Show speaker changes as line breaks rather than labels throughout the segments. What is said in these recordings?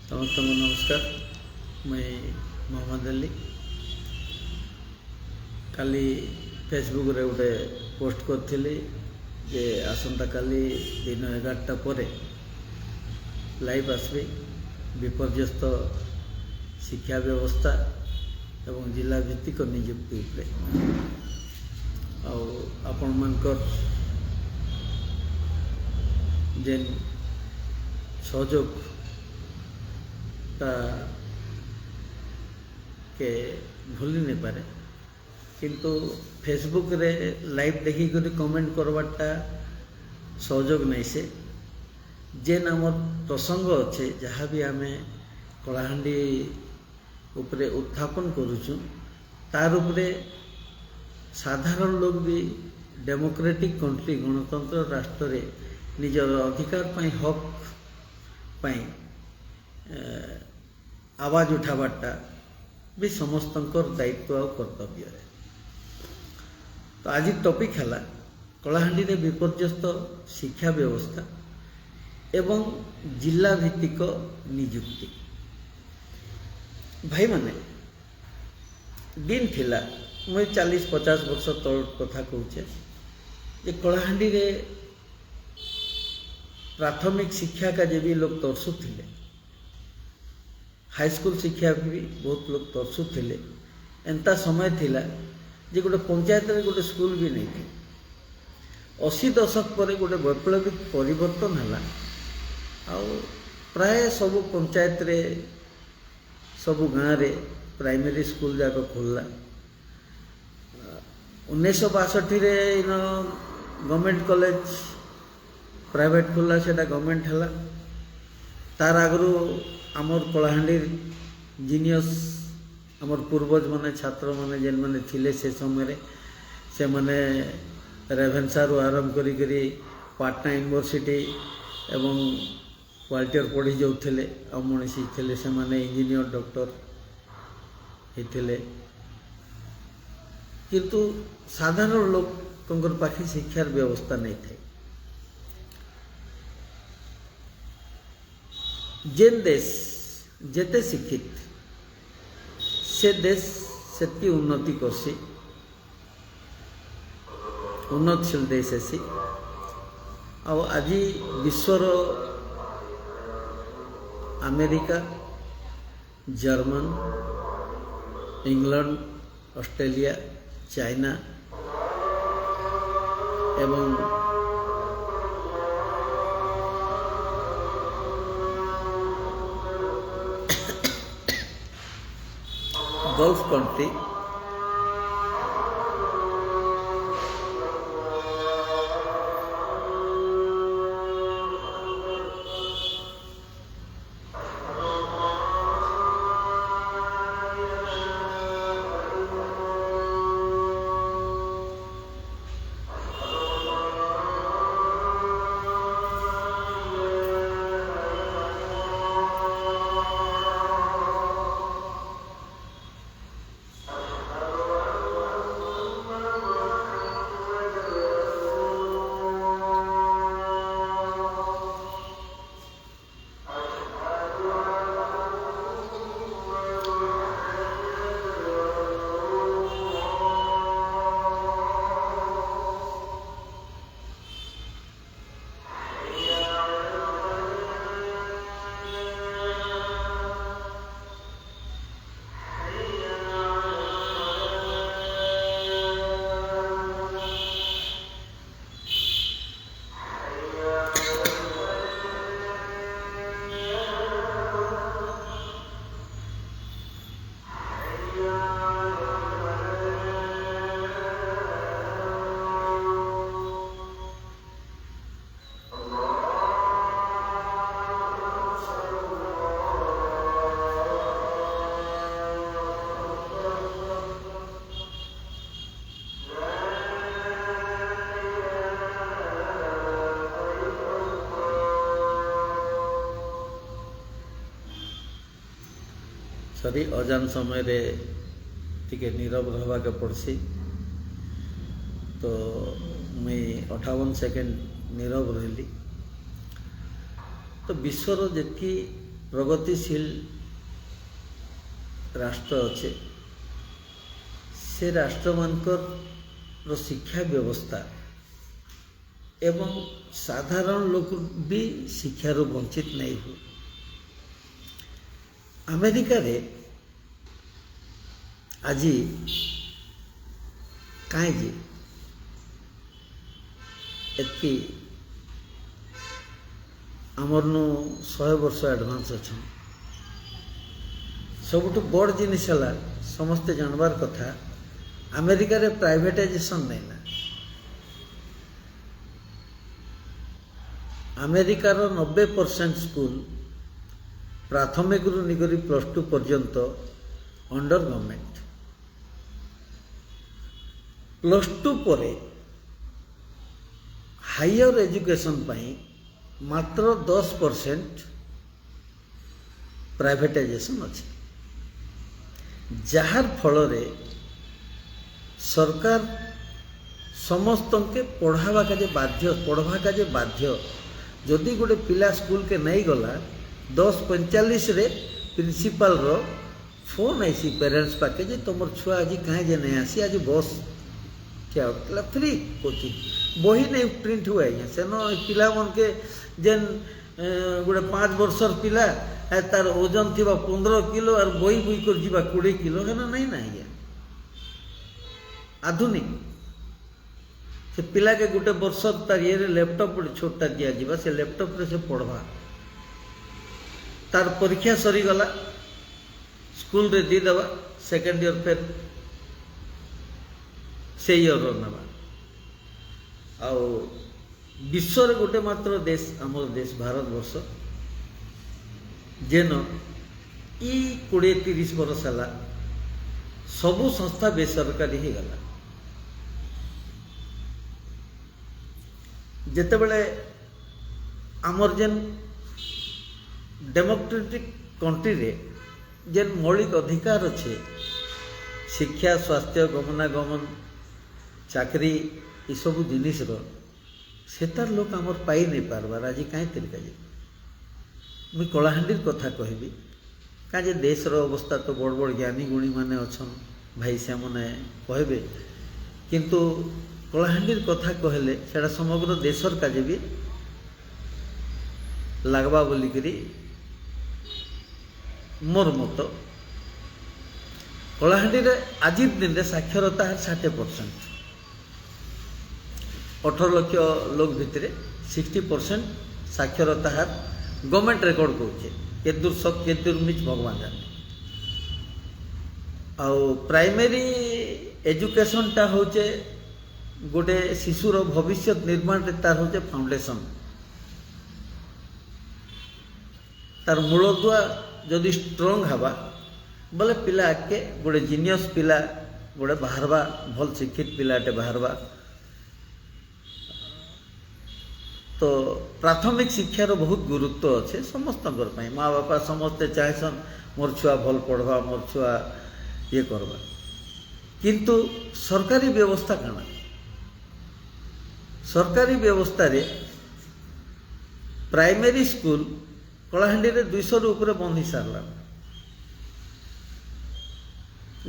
समस्त को नमस्कार। मैं मोहम्मद अली काली फेसबुक रे गोटे पोस्ट करी जे आसंता काली दिन 11टा पर लाइव आसबे विपर्यस्त शिक्षा व्यवस्था एवं जिला भित्तिक नियुक्ति उपरे आपण मानकर जेन सहयोग के भूली नहीं पारे किंतु फेसबुक रे लाइव देखी कर कमेंट करवाटा सहयोग नहीं से जेन आम प्रसंग अच्छे जहाँ भी आम कलाहांडी उपरे उत्थापन करुचु तार उपरे साधारण लोग भी डेमोक्रेटिक कंट्री गणतंत्र राष्ट्र रे निजर अधिकार पाई हक पाई आवाज उठावाटा भी समस्त दायित्व और कर्तव्य है। तो आज टॉपिक है कलाहांडी रे विपर्यस्त शिक्षा व्यवस्था एवं जिला भित्तिक नियुक्ति। भाई माने दिन थिला मैं 40-50 वर्ष तल कथा कहूचे जे कलाहांडी रे प्राथमिक शिक्षा का जे भी लोग तरसु थिले, हाईस्कूल शिक्षा भी बहुत लोग तरसु थिले। एंता समय थिला जे गोटे पंचायत रे गोटे स्कूल भी नहीं थी। 80 दशक पर गोटे वैप्लविक परिवर्तन है प्राय सब पंचायत रे सब गाँव रे प्राइमरी स्कूल जाक खोलला। 1962 रे इन गवर्नमेंट कॉलेज प्राइवेट खोलला से गवर्नमेंट है। तार आगु आमर कलाहांडी जीनियस आमर पूर्वज माने छात्र माने जेन माने थिले से समय से माने रेभेन्सा रु आरंभ करी पाटना यूनिवर्सिटी एवं क्वालिटर पढ़ी जाऊे आ मनीषी थे से माने इंजीनियर डॉक्टर होते किंतु साधारण लोक पाखे शिक्षार व्यवस्था नहीं थे। जेन देश जेते शिक्षित से देश से उन्नति करसी उन्नतशील देश ऐसी आज विश्वर America German England Australia China एवं गल्फ कंट्री सॉरी अजान समय रे टिके नीरव रहवा के पड़सी तो मैं 58 सेकेंड नीरव रही। तो विश्वर जी प्रगतिशील राष्ट्र अच्छे से राष्ट्र मानकर शिक्षा व्यवस्था एवं साधारण लोक भी शिक्षार वंचित नहीं हो। अमेरिका रे आज कहीं एतकी आमर नु 100 वर्ष एडवांस अच्छा सबुठ बड़ जिनिस समस्ते जानवर कथा अमेरिका रे प्राइवेटाइजेशन नहीं ना। अमेरिकार 90% स्कूल प्राथमिक रु निकरी +2 पर्यंत अंडर गवर्नमेंट। +2 परे हायर एजुकेशन पाई मात्र 10% प्राइवेटाइजेशन अच्छे जार फल रे सरकार समस्त के पढ़ावा का बाध्य जदि गोटे पिला स्कूल के नहीं गला 10:45 रे प्रिंसिपल रो फोन आईसी पेरेंट्स पाके जे तुम छुआ आज कहीं जे नहीं आसी आज बस क्या फ्री कोचिंग बही नहीं प्रिंट हुआ है सेन पिला मन के जेन गोटे 5 वर्षर पिला तार ओजन थी 15 किलो और बही बुई कर जीवा 20 किलो है ना नहीं ना आधुनिक से पिला के गोटे वर्ष तार ये लैपटॉप छोटा दिया जीवा से लैपटॉप रे से पढ़वा तार परीक्षा सरी गला स्कूल रे दी देवा सेकेंड ईयर फिर से ईयर नवा आउ विश्व रे गोटे मात्र देश आमर देश भारत वर्ष जेन ई 20-30 वर्ष है सबु संस्था बेसरकारी ही गला। जेते बेले आमर जेन डेमोक्रेटिक कंट्री रे जेन मौलिक अधिकार अच्छे शिक्षा स्वास्थ्य गमनागमन चाकरी ये सब जिनिस सेतार लोक आमर पाई नहीं पारबार आज कहीं तरीका जे मुई कलाहांडी कथा कहबी कहे देश रो अवस्था तो बड़ बड़ ज्ञानी गुणी माने अच्छन भाई से मैंने कहबे किंतु कलाहांडी कथा कहले सेटा समग्र देशर काजे भी लगवा बोलिकी मोर मत कलाहांडी आज दिन में साक्षरता है 60%। 18 लाख लोक भितर 60% साक्षरता हार गवर्नमेंट रेकर्ड करुचे केदूर सत केदूर मिच भगवान जाने। आउ प्राइमरी एजुकेशन टा होचे गोटे शिशुर भविष्य निर्माण तार होचे फाउंडेशन तार मूलदुआ जदि स्ट्रंग हवा बोले पिला आगे गोटे जीनियस पिला गोटे बाहरवा भल शिक्षित पिलाटे बाहरवा तो प्राथमिक शिक्षार बहुत गुरुत्व अच्छे समस्त माँ बापा समस्ते चाहेसन मोर छुआ भल पढ़वा मोर छुआ ये करवा किंतु सरकारी व्यवस्था काना सरकारी व्यवस्था रे प्राइमरी स्कूल कलाहांडी रे 200 रु ऊपर बंद ही सारला।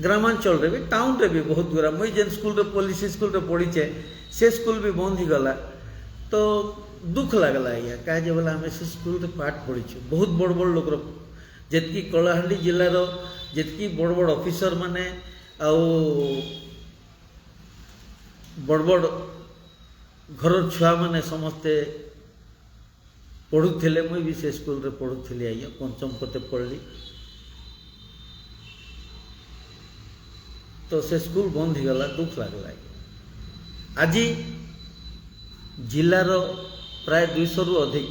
ग्रामांचल रे भी टाउन रे भी बहुत गुरा मुई जेन स्कूल रे पुलिस स्कूल रे पढ़ीचे से स्कूल भी बंद ही गला तो दुख लगला या कहे बोला आम से स्कूल रे पाठ पढ़ीछु बहुत बड़ बड़ लोक जितकी कलाहांडी जिलार जितकी बड़ बड़ ऑफिसर माने आउ बड़ बड़ घर छुआ माने समस्ते पढ़ुले मुई भी से स्कूल रे पढ़ुली आज्ञा पंचम पते पढ़ली तो से स्कूल बंद ही गला दुख लगला। आज जिलार प्राय 200 रु अधिक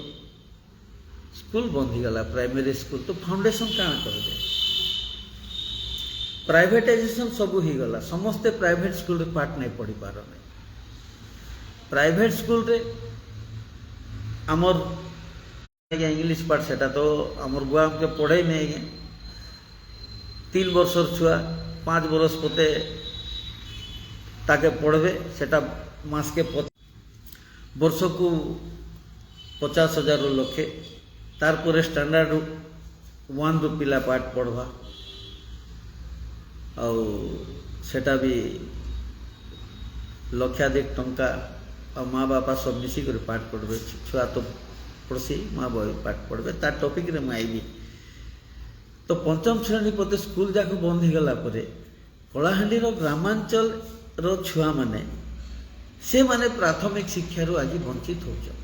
स्कूल बंद ही गला प्राइमरी स्कूल तो फाउंडेशन काना कर दे प्राइवेटाइजेशन सब ही गला समस्ते प्राइवेट स्कूल रे पाठ नहीं पढ़ी पारने। प्राइवेट स्कूल रे आमर इंग्लिश पाठ सेटा तो आमर बुआ के पढ़े नहीं गए 3 वर्षर छुआ 5 बरस पोते ताके पढ़बे सेटा मास के वर्ष को 50,000 लक्षे तार पर स्टैंडर्ड वन रु पिला पाठ पढ़वा ଆଉ ସେଟା ବି ଲକ୍ଷାଧିକ ଟଙ୍କା ଆଉ ମା ବାପା ସବୁ ମିଶିକରି ପାଠ ପଢ଼ବେ ଛୁଆ ତ ପଢ଼ସି ମା ବାପା ପାଠ ପଢ଼ବେ ତାର ଟପିକ୍ରେ ମୁଁ ଆଇବି ତ ପଞ୍ଚମ ଶ୍ରେଣୀ ପତେ ସ୍କୁଲ ଯାକ ବନ୍ଦ ହେଇଗଲା ପରେ କଳାହାଣ୍ଡିର ଗ୍ରାମାଞ୍ଚଳର ଛୁଆମାନେ ସେମାନେ ପ୍ରାଥମିକ ଶିକ୍ଷାରୁ ଆଜି ବଞ୍ଚିତ ହେଉଛନ୍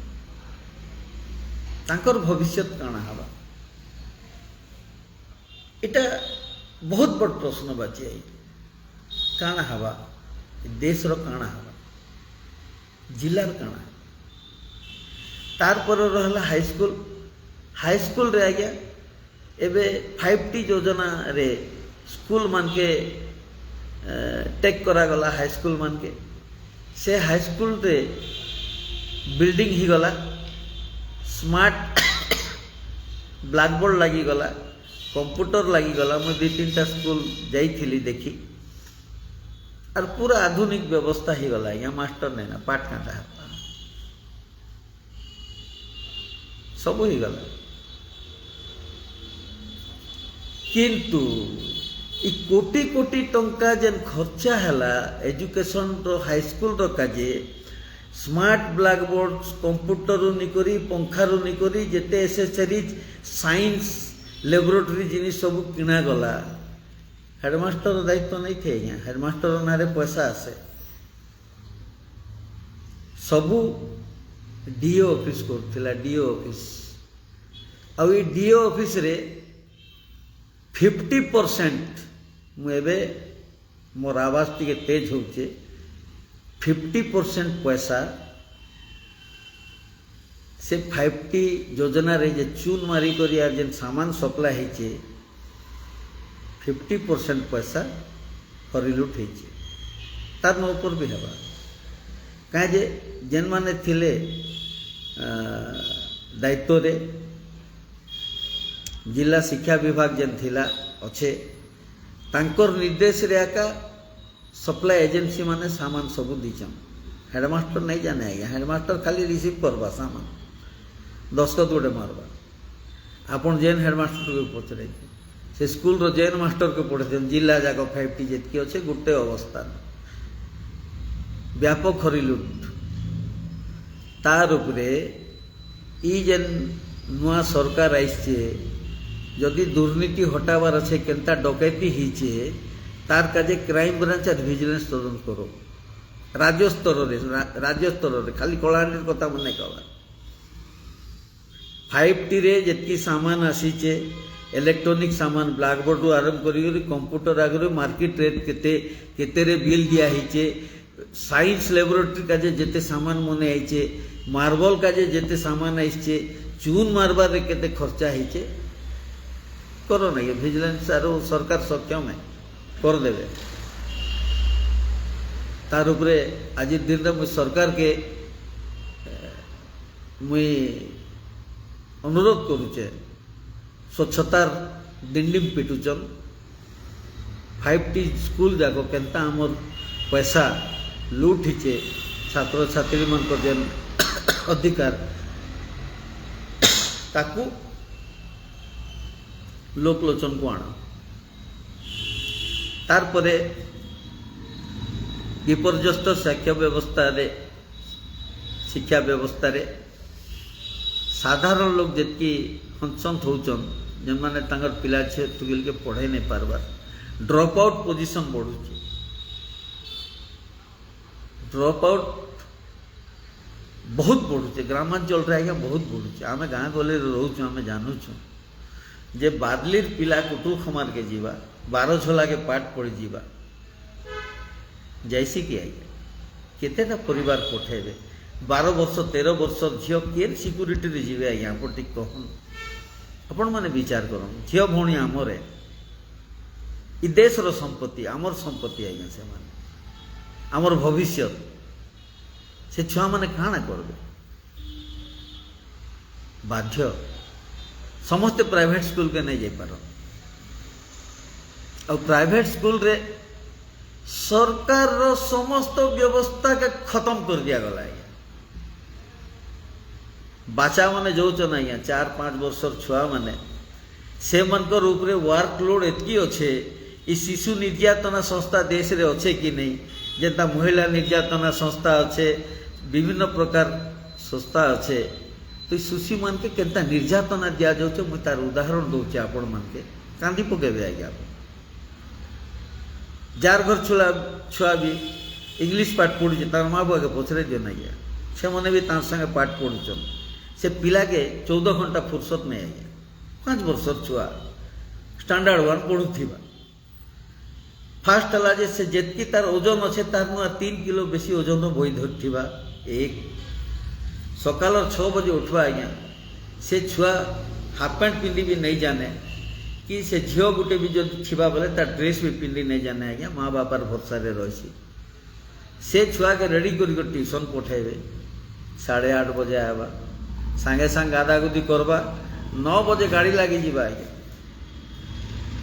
ତାଙ୍କର ଭବିଷ୍ୟତ କାଣା ହେବା এটা बहुत बड़ प्रश्न बाची आई काना हवा देशर काना हवा जिलार काना तार पर रहला हाई स्कूल रे आज्ञा एबे 5T योजना रे स्कूल मान के टेक करा गला हाई स्कूल मान के से हाई स्कूल रे बिल्डिंग ही गला स्मार्ट ब्लैक बोर्ड लगी गला कंप्यूटर लगी गला मैं 2-3टा स्कूल जाइली देखी और पूरा आधुनिक व्यवस्था ही गला यहाँ मास्टर नहीं ना पाठ काटा सब ही गला किंतु ई कोटी कोटी टंका जेन खर्चा हैला एजुकेशन रो हाई स्कूल रो काजे स्मार्ट ब्लैक बोर्ड कंप्यूटर निकरी पंखा निकरी जेते एसेसरीज साइंस लैबोरेटरी जिनिस सब किना गला हेडमास्टर दायित्व नहीं थे आज्ञा हेडमास्टर ना पैसा आसे सबू डीओ ऑफिस करथिला डीओ ऑफिस आ डीओ ऑफिस रे 50% मुझे मोर आवाज टी तेज होचे 50% पैसा से 5T योजना रे जे चून मारी करी यार जेन सामान सप्लाई होचे 50% पैसा हरिलुट होचे तार न ऊपर भी हवा कहीं जे जेन माने थिले दायित्व रे जिला शिक्षा विभाग जेन थिला अच्छे तांकर निर्देश रे आका सप्लाई एजेंसी माने सामान सब दीचन हेडमास्टर नहीं जाने आज्ञा हेडमास्टर खाली रिसीव करवा सामान दस्तखत गोटे मारवा आपन जेन हेडमास्टर को पचरे से स्कूल रो जेन मास्टर को पढ़े जिला जाक 5T जितकी अच्छे गोटे अवस्था व्यापक हरिलुट तार उपरे ई जेन नुआ सरकार आइछे जदि दुर्नीति हटावार अच्छे केनता डकैती हिचे तार काजे क्राइम ब्रांच और विजिलेंस तदंत करो राज्य स्तर रे खाली कलाहांडी कथा मन कहवा 5T रे जितकी सामान आसीचे इलेक्ट्रॉनिक सामान ब्लैक बोर्ड रु आरंभ करी कंप्यूटर आगे मार्केट रेट केते रे बिल दिया हिचे साइंस लैबोरेटरी का जेते सामान मने आइचे मार्बल का जेते सामान आइचे चून मारबार रे केते खर्चा हिचे करो ना ये विजिलेंस आरो सरकार सक्षम है कर देवे तार उपरे आज दिन में सरकार के मुई अनुरोध करुचे स्वच्छतार डिंडिम पिटुचन 5T स्कूल जाक केनता आमर पैसा लूट हिचे छात्र छात्री मान जेन अधिकार ताकू लोकलोचन को आना तार परे विपर्यस्त शिक्षा व्यवस्था रे साधारण लोग जितकी हंसंत होचन जेन माने तांगर पिला छे तुगिल के पढ़े नहीं पारबार ड्रॉप आउट पोजीशन बढ़ुची ड्रॉप आउट बहुत बढ़ुचे ग्रामांचल रे आज्ञा बहुत बढ़ुचे आमे गाँ गले रोचु आमे जानूछु जे बादलीर पिला कुटुल खमार के जीवा 12 झोला के पाठ पढ़ी जीवा जैसी कि आज्ञा केतेटा परिवार पठेबे 12 वर्ष 13 वर्ष झील केन सिक्यूरीटी रे जीवे आज्ञा आप कहन आपण माने विचार करन झील भौणी आमरे इ देशर संपत्ति आमर संपत्ति आज्ञा से माने आमर भविष्य से छुआ माने काना करबे बाध्य समस्ते प्राइवेट स्कूल के नहीं जाई पार और प्राइवेट स्कूल रे सरकार रो समस्त व्यवस्था के खत्म कर दिया गला है बाचा माने जो ना 4-5 वर्षर छुआ माने सेमनकर उपरे वर्कलोड एतकी अच्छे ई शिशु निर्यातना संस्था देश रे अच्छे कि नहीं जेता महिला निर्यातना संस्था अच्छे विभिन्न प्रकार संस्था अच्छे तो शिशु मान के केनता निर्यातना दिया जाउछे मु तार उदाहरण दउछे आपण मान के कांदी पकेबे आज्ञा जार घर छुआ भी इंग्लिश पाठ पढ़ुचे तार माँ बुआ के पचरे दियो ना आज्ञा से मैंने भी तार संगे पाठ पढ़ुचन से पिला के 14 घंटा फुर्सत नहीं आज्ञा 5 वर्षर छुआ स्टैंडर्ड 1 पढ़ुथिबा फास्ट हला जे से जेतकी तार ओजन अच्छे तार नु 3 किलो बेसी ओजन बही धरथिबा एक सकाल 6 बजे उठवा आज्ञा से छुआ हाफ पैंट पिंधि भी नहीं जाने कि से झील गुटे भी जो थिबा बोले तार ड्रेस भी पिंधि नहीं जाने आज्ञा माँ बापार भरसा रे रही से छुआ के रेडी कर ट्यूशन पठेबे 8:30 बजे आवा सांगे सांग गादा गुदी करबा 9 बजे गाड़ी लगी जीवा आज्ञा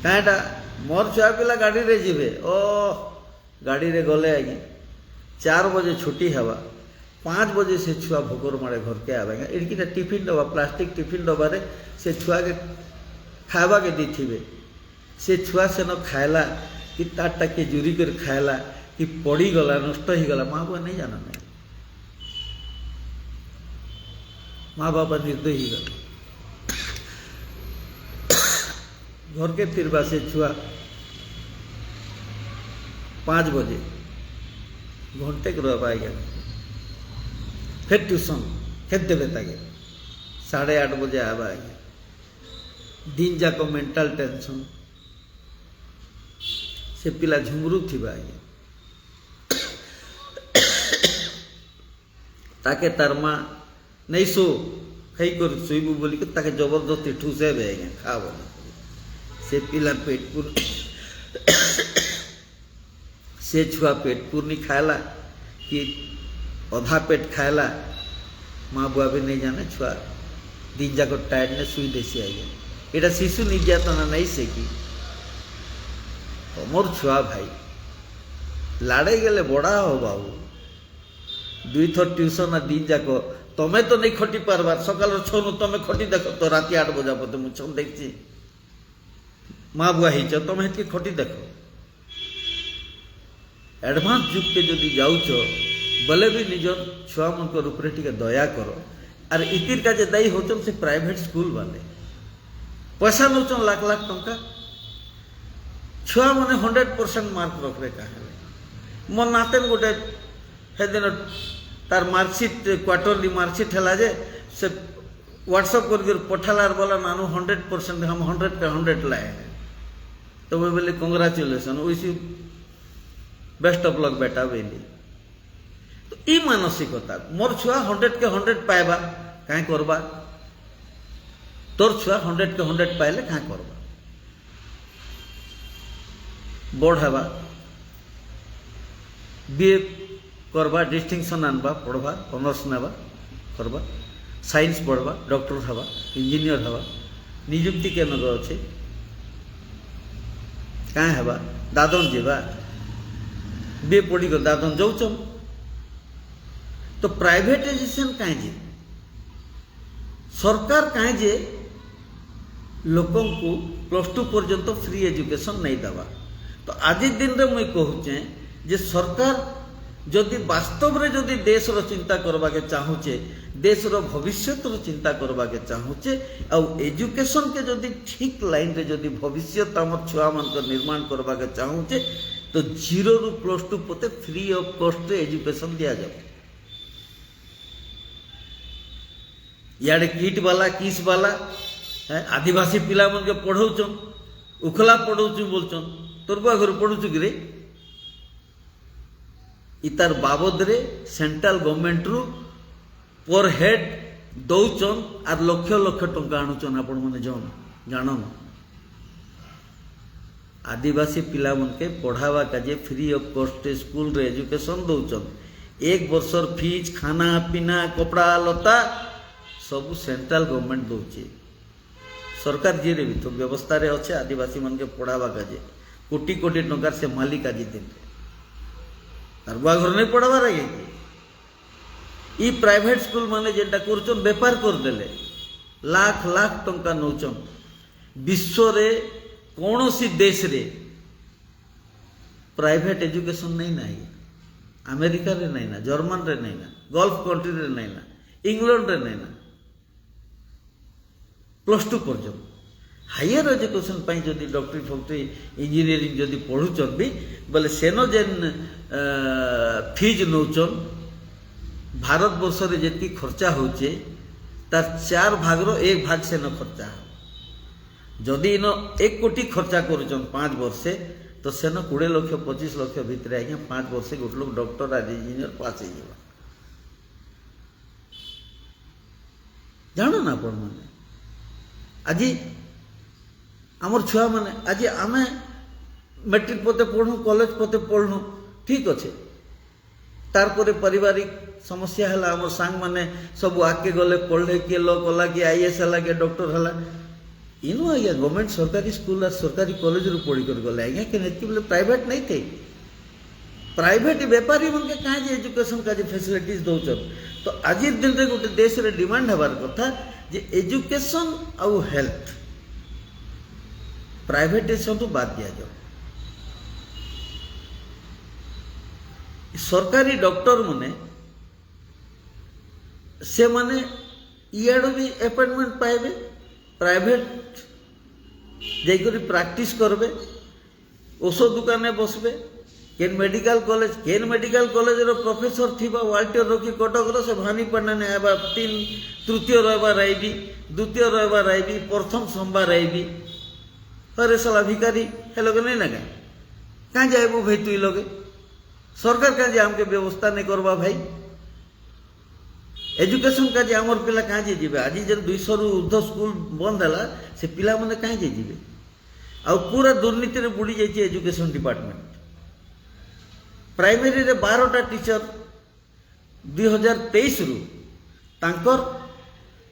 कहाँटा मोर छुआ पिला गाड़ी रे जीवे ओ गाड़ी रे गले आज्ञा 4 बजे छुट्टी हवा 5 बजे से छुआ भोकर मारे घर के आवे इनकी टिफिन डब्बा प्लास्टिक टिफिन डब्बा रे से छुआ के खावा के दी से छुआ से न खाएला कि तारटा के जुरी कर खाएला कि पड़ी गला नष्ट ही गला माँ बुआ नहीं जाना नहीं माँ बापा निर्दय ही गला घर के तिरबा से छुआ 5 बजे घंटे के रह पाएगा फिर ट्यूशन फिर देवे ताके 8:30 बजे आवा दिन जाक मेंटल टेंशन से पिला झुमरू थिबा ताके तार माँ नहीं सो खाई कर शुबू बोलिक ताके जबरदस्ती ठूसेबे आज्ञा खा बोले से पिला पेट पूर से छुआ पेट पूर्णी खाएला कि अधा पेट खाएला माँ बुआ भी नहीं जाने छुआ दिन जाक टायर्ड ने सुई देसी आज्ञा एटा शिशु निर्यातना नहीं से कि मोर छुआ भाई लाड़े गले बड़ा हो बाबू 2 थर ट्यूशन आ दिन जाक तमें तो नहीं खटी पारबार सकाल 6 नु तमें खटी देख तो राति 8 बजा पते मुझे देखी माँ बुआ ही तुम हेतु खटी देख एडभांस जुग के जदि जाऊच बोले भी निज छुआ मन रूप टे दया कर आर इतिर का दायी होचन से प्राइवेट स्कूल वाले पैसा नौचन लाख लाख टंका छुआ मैंने 100% मार्क रखले कहे मो नातेन गोटे हे दिन तार मार्कशीट क्वार्टरली मार्कशीट है जे से व्हाट्सअप कर पठालार बोला नानू 100% हम 100 का 100 लाए हैं तो वो बोले कंग्रेचुलेसन उसी बेस्ट ऑफ लक बेटा बोली तो ई मानसिकता मोर छुआ 100 के 100 पाएबा कहीं करबा तोर छुआ 100 के 100 पाइले कहाँ करबा बोर्ड हवा बीए करबा डिस्टिंक्शन आनबा पढ़वा ऑनर्स नेबा करबा साइंस पढ़वा डॉक्टर हवा इंजीनियर हवा नियुक्ति के नगर अच्छे कहाँ हवा दादन जीवा बीए पढ़ी कर दादन जाऊचन तो प्राइवेटाइजेशन कहीं जे सरकार कहीं जे लोकों को +2 पर्यंत फ्री एजुकेशन नहीं दवा तो आज दिन रे मुई कहूचे जे सरकार जदि वास्तव रे जदि देश रो चिंता करबा के चाहूचे देश रो भविष्य रो चिंता करबा के चाहूचे आ एजुकेशन के जदि ठीक लाइन रे जदि भविष्य हमर छुआ मन को निर्माण करबा के चाहूचे तो 0 रु +2 पते फ्री ऑफ कॉस्ट एजुकेशन दिया जाए याडे किट वाला किस वाला आदिवासी पिला मन के पढ़ौचन उखला पढ़ौचु बोलचन तोर बुआ घर पढ़ुचु कि रे इतार बाबद रे सेंट्रल गवर्नमेंट रु पर हेड दौचन आर लक्ष लक्ष टंका आणुचन आपण माने जानन आदिवासी पिला मन के पढ़ावा काजे फ्री ऑफ कॉस्ट स्कूल रे एजुकेशन दौचन 1 वर्षर फीस खाना पीना कपड़ा लता सब सेंट्रल गवर्नमेंट दौचे सरकार जी रे भी तो व्यवस्था रे अच्छे आदिवासी मन के पढ़ावा काजे कोटी कोटी टंकार से मालिक आज दिन तार बुआ घर नहीं पढ़ावा रहे ई प्राइवेट स्कूल माने जेटा करचन व्यापार कर देले लाख लाख टंका नौचन विश्व रे कौन सी देश रे प्राइवेट एजुकेशन नहीं ना अमेरिका रे नहीं ना जर्मन रे नहीं ना गल्फ कंट्री रे नहीं ना इंग्लैंड रे नहीं ना +2 पर्यंत हायर एजुकेशन पाई जदि डॉक्टरी फैक्ट्री इंजीनियरिंग जदि पढ़ुचन भी बोले सेनो जेन फीज नौचन भारत वर्ष रे जेती खर्चा होचे तार 4 भाग रो 1 भाग से न खर्चा जदि इन 1 कोटी खर्चा करुचन 5 वर्षे तो सेन 20 लाख 25 लाख भितर आज्ञा 5 वर्षे गोटे लोग डॉक्टर आज इंजीनियर पास हो जान ना आपण मैंने आज आमर छुआ मैंने आज आम मैट्रिक पते पढ़ू कॉलेज पते पढ़ू ठीक अच्छे तारपर पारिवारिक समस्या है आम सांग मैंने सब आगे गले पढ़े किए लो कला कि आईएएस है कि डॉक्टर है इनु आज्ञा गवर्नमेंट सरकारी स्कूल और सरकारी कॉलेज रू पढ़ी कर गले आज्ञा कि बोले प्राइवेट नहीं थे प्राइवेट बेपारी मन के कहाँ जे एजुकेशन का फैसिलिटीज दौर तो आज दिन में गोटे देश रे डिमांड हबार कथा जे एजुकेशन आउ हेल्थ प्राइवेटाइजेशन तो बाद दिया जाओ सरकारी डॉक्टर माने से माने इयाडू भी अपॉइंटमेंट पाइबे प्राइवेट जाइकरी प्रैक्टिस करबे औषध दुकान बसबे केन मेडिकल कॉलेज रो प्रोफेसर थिबा वाल्टियर रखी कटक रो से भानी पन्ना ने आबा 3 तृतीय रविवार आईबी द्वितीय रविवार आईबी प्रथम सोमवार आईबी अरे साला भिकारी हे लोग नहीं ना कहाँ जाए भाई तुई लोगे सरकार कहाँ जे हमके व्यवस्था नहीं करवा भाई एजुकेशन का जे आमर पिला कहाँ जे जीवे आज जब 200 रु ऊर्ध्व स्कूल बंद है से पिला माने कहाँ जे जीवे आ पूरा दुर्नीति रे बुड़ी जाइए एजुकेशन डिपार्टमेंट प्राइमरी रे 12टा टीचर 2023 रु तांकर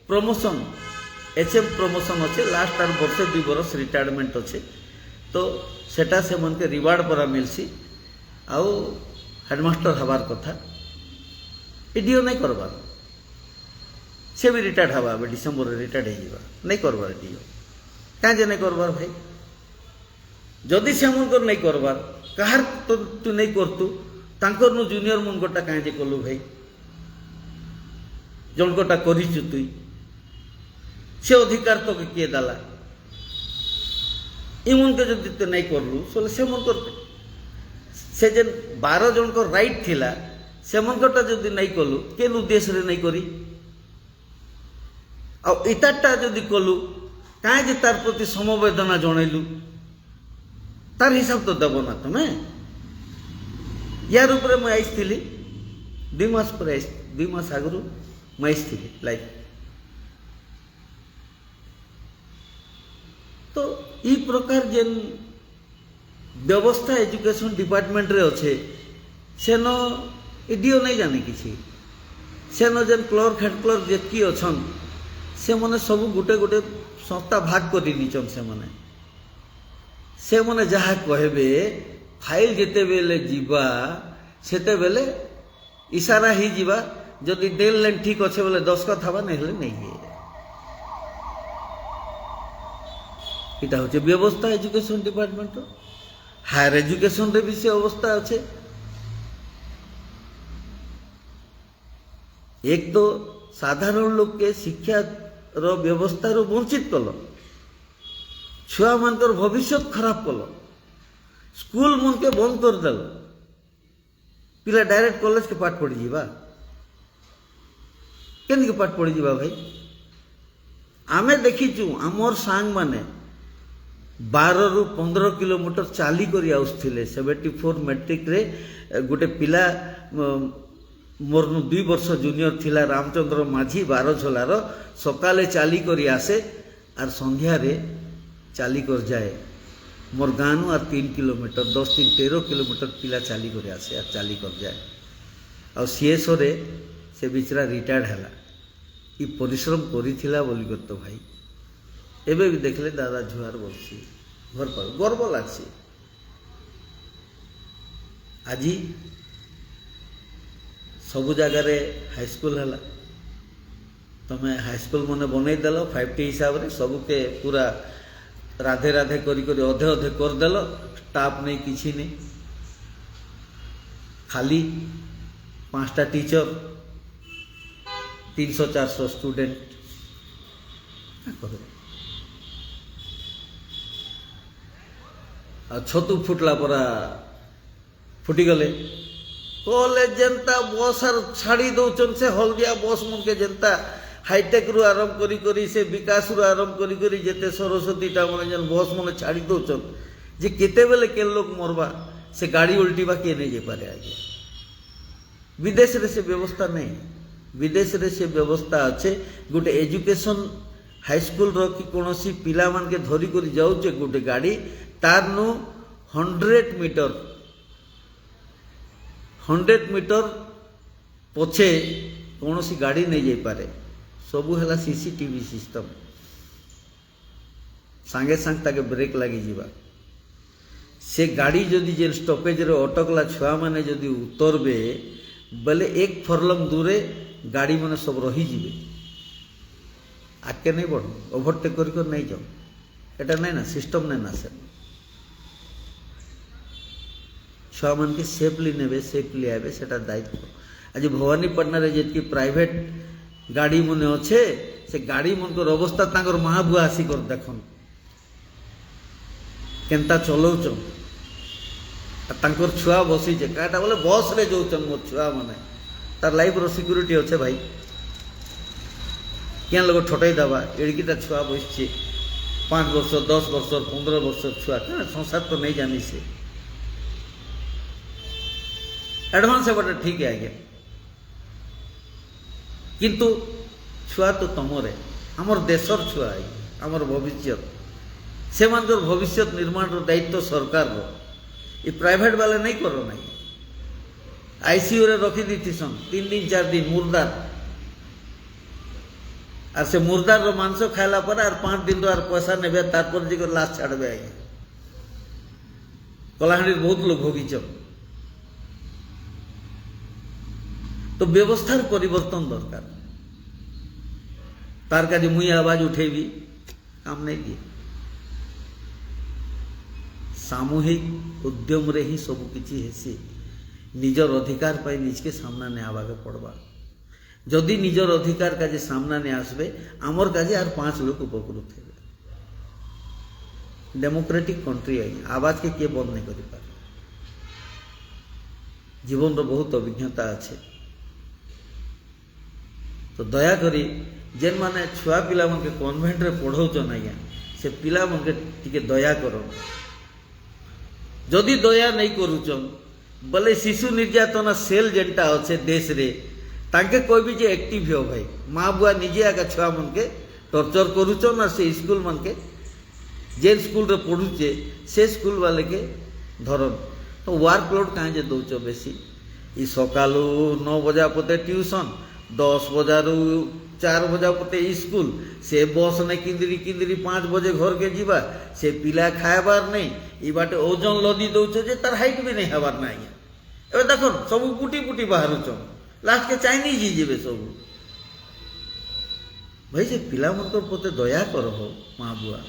प्रमोशन एचएम प्रमोशन अच्छे लास्ट आर वर्षे 2 बरस रिटायरमेंट अच्छे तो सेटा से मन के रिवार्ड परा मिलसी आउ हेडमास्टर हबार कथा एडीओ नहीं करबार से भी रिटायर्ड हवा अब डिसेम्बर रिटायर्ड हो नहीं करबार एडीओ कहाँ जे नहीं करबार भाई जदि से मन नहीं करबार कहार तो तू नहीं करतु तांकर नु जूनियर मन गोटा कहाँ जे कलु भाई जन गोटा करिचु तुई से अधिकार तो किए दाला इमन के जदि तो नहीं करलु सोले से मन करते से जेन 12 जन को राइट थिला से मन कोटा जदि नहीं कलु केन उद्देश्य रे नहीं करी आ इताटा जदि कलु काहे जे तार प्रति समवेदना जणैलु तार हिसाब तो दबो ना तुम्हें यार ऊपर मैं आइसथिली 2 मास पर 2 मास आगरु मैं आइसथिली लाइक तो ई प्रकार जेन व्यवस्था एजुकेशन डिपार्टमेंट रे अच्छे सेन एडीओ नहीं जाने किसी सेन जेन क्लर्क हेड क्लर्क जेतकी अछन से माने सब गोटे गोटे संस्था भाग कर नीचन से माने जहा कहबे फाइल जेते बेले जीवा सेते बेले इशारा ही जीवा जदि डेल लाइन ठीक अच्छे बोले 10 का थाबा नहीं नहीं है इटा होचे व्यवस्था एजुकेशन डिपार्टमेंट हायर एजुकेशन रे भी से अवस्था अच्छे एक तो साधारण लोग के शिक्षा रो व्यवस्था रो वंचित कल छुआ मानकर भविष्य खराब कल स्कूल मन के बंद कर दल पिला डायरेक्ट कॉलेज के पाठ पढ़ी जीवा केन के पाठ पढ़ी जीवा भाई आमे देखीचु आमर सांग माने 12 रु 15 किलोमीटर चाली करी आउसथिले 74 मैट्रिक रे गोटे पिला मोर 2 वर्ष जूनियर थिला रामचंद्र माझी 12 झोलार सकाले चाली करी आसे आर संध्या रे चाली कर जाए मोर गाँव आर 3 किलोमीटर 10 3 13 किलोमीटर पिला चाली कर आसे आर चाली कर जाए आ सीएस रे से बिचरा रिटायर्ड हैला ई परिश्रम करिथिला बोली गतो भाई एबे भी देखले दादा जुआर बोलसी घर पर गर्व लागसी आज सबु जगार हाईस्कल है तुम्हें हाईस्कल मैंने बनई देल 5T हिसाब से सबके पूरा রাধে রাধে করি করি অধে অধে করদেল, স্টাফ নেই কিছু নেই, খালি 5টা টিচর 300-400 স্টুডেন্ট। আর ছতু ফুটলা পরা ফুটিগলে কলেজ যেনতা বস আর ছাড়ি দৌছন সে হলদিয়া বস মনকে যেনতা হাইটেক রু আরম্ভ করি করি সে বিকাশ রু আরম্ভ করি করি যেতে সরস্বতীটা মানে যেন বস মনে ছাড়ি দৌছন যে কেতেবেলে কে লোক মরবা সে গাড়ি উল্টিবা কে নেই যেপারে আগে। বিদেশে সে ব্যবস্থা নেই, বিদেশে সে ব্যবস্থা আছে। গোটে এজুকেশন হাইস্কুলর কি কৌশি পিলা মানকে ধরি করে যাওছে গোটে গাড়ি, তার নু 100 মিটর পছে কৌশি গাড়ি নেই যাইপারে। सबू है सीसीटीवी सिस्टम, सांगे सांग ताके ब्रेक लगी जीवा। से गाड़ी जदि जे स्टॉपेज रे अटकला छुआ माने जदि उतरबे बोले 1 फरलंग दूरे गाड़ी माने सब रही जीवे, आगे नहीं बढ़ ओवरटेक कर नहीं जाओ, एटा नहीं ना सिस्टम नहीं ना से छुआ मान के सेफली नेबे सेफली आबे सेटा दायित्व। आज भवानीपाटना रे जेतकी प्राइवेट गाड़ी मने अच्छे से गाड़ी मनकर अवस्था तांकर माँ बुआ आसी कर देखन केनता चलाउछन, तांकर छुआ बसीचे काटा बोले बस रे जाउछन मोर छुआ माने तार लाइफ रो सिक्योरिटी अच्छे भाई क्या लोग ठटाई दबा एड़कीटा छुआ बसছে 5 वर्ष 10 वर्ष 15 वर्ष छुआ क्या संसार तो नहीं जानी से एडवांस है ठीक है आगे किंतु छुआ तो तमरे आमर देशर छुआ आमर भविष्य से भविष्य निर्माण दायित्व सरकार रो ये प्राइवेट वाले नहीं करो ना। आईसीयू रे रखी दी सन 3 दिन 4 दिन मुर्दार और से मुर्दार रो मांस खाइला पर और 5 दिन तो और पैसा नेबे तारपर जे लाश छाड़बे आगे। कलाहांडी बहुत लोग भोगीच तो व्यवस्थार परिवर्तन दरकार। तार का मुई आवाज उठेबी काम नहीं दिए, सामूहिक उद्यम रे ही सब किछि हेसी। निजर अधिकार पाई निज के सामना ने आवा के पड़वा, जदि निजर अधिकार का जे सामना ने आसबे आमर काजे आर 5 लोग उपकृत हेबे। डेमोक्रेटिक कंट्री आई आवाज के किए बंद नहीं करि पारे। जीवन रो बहुत अभिज्ञता अच्छे तो दया करी जेन माने छुआ पिला मन के कन्वेंट रे पढ़ौचन आज्ञा से पिला मन के टिके दया करो। जदि दया नहीं करूचन बोले शिशु निर्यातना सेल जेनटा अच्छे देश रे ताके कोई भी जे एक्टिव हो भाई माँ बुआ निजे आगे छुआ मन के टर्चर करूचन और से स्कूल मन के जेन स्कूल रे पढ़ुचे से स्कूल वाले के धरन तो वर्कलोड कहाँ जे दौच बेसी। ई सकालू 9 बजा पते ट्यूशन 10 बजारू 4 बजा पते स्कूल से बस ने किंदरी किंदरी 5 बजे घर के जीवा से पिला खाएबार नहीं ई बाटे ओजन लदी दौच जे तार हाइट भी नहीं हबार ना। ए देखो सब पुटी पुटी बाहरुच लास्ट के चाइनीज ही जेबे सब भाई से पिला मन तो पते दया करो हो माँ बुआ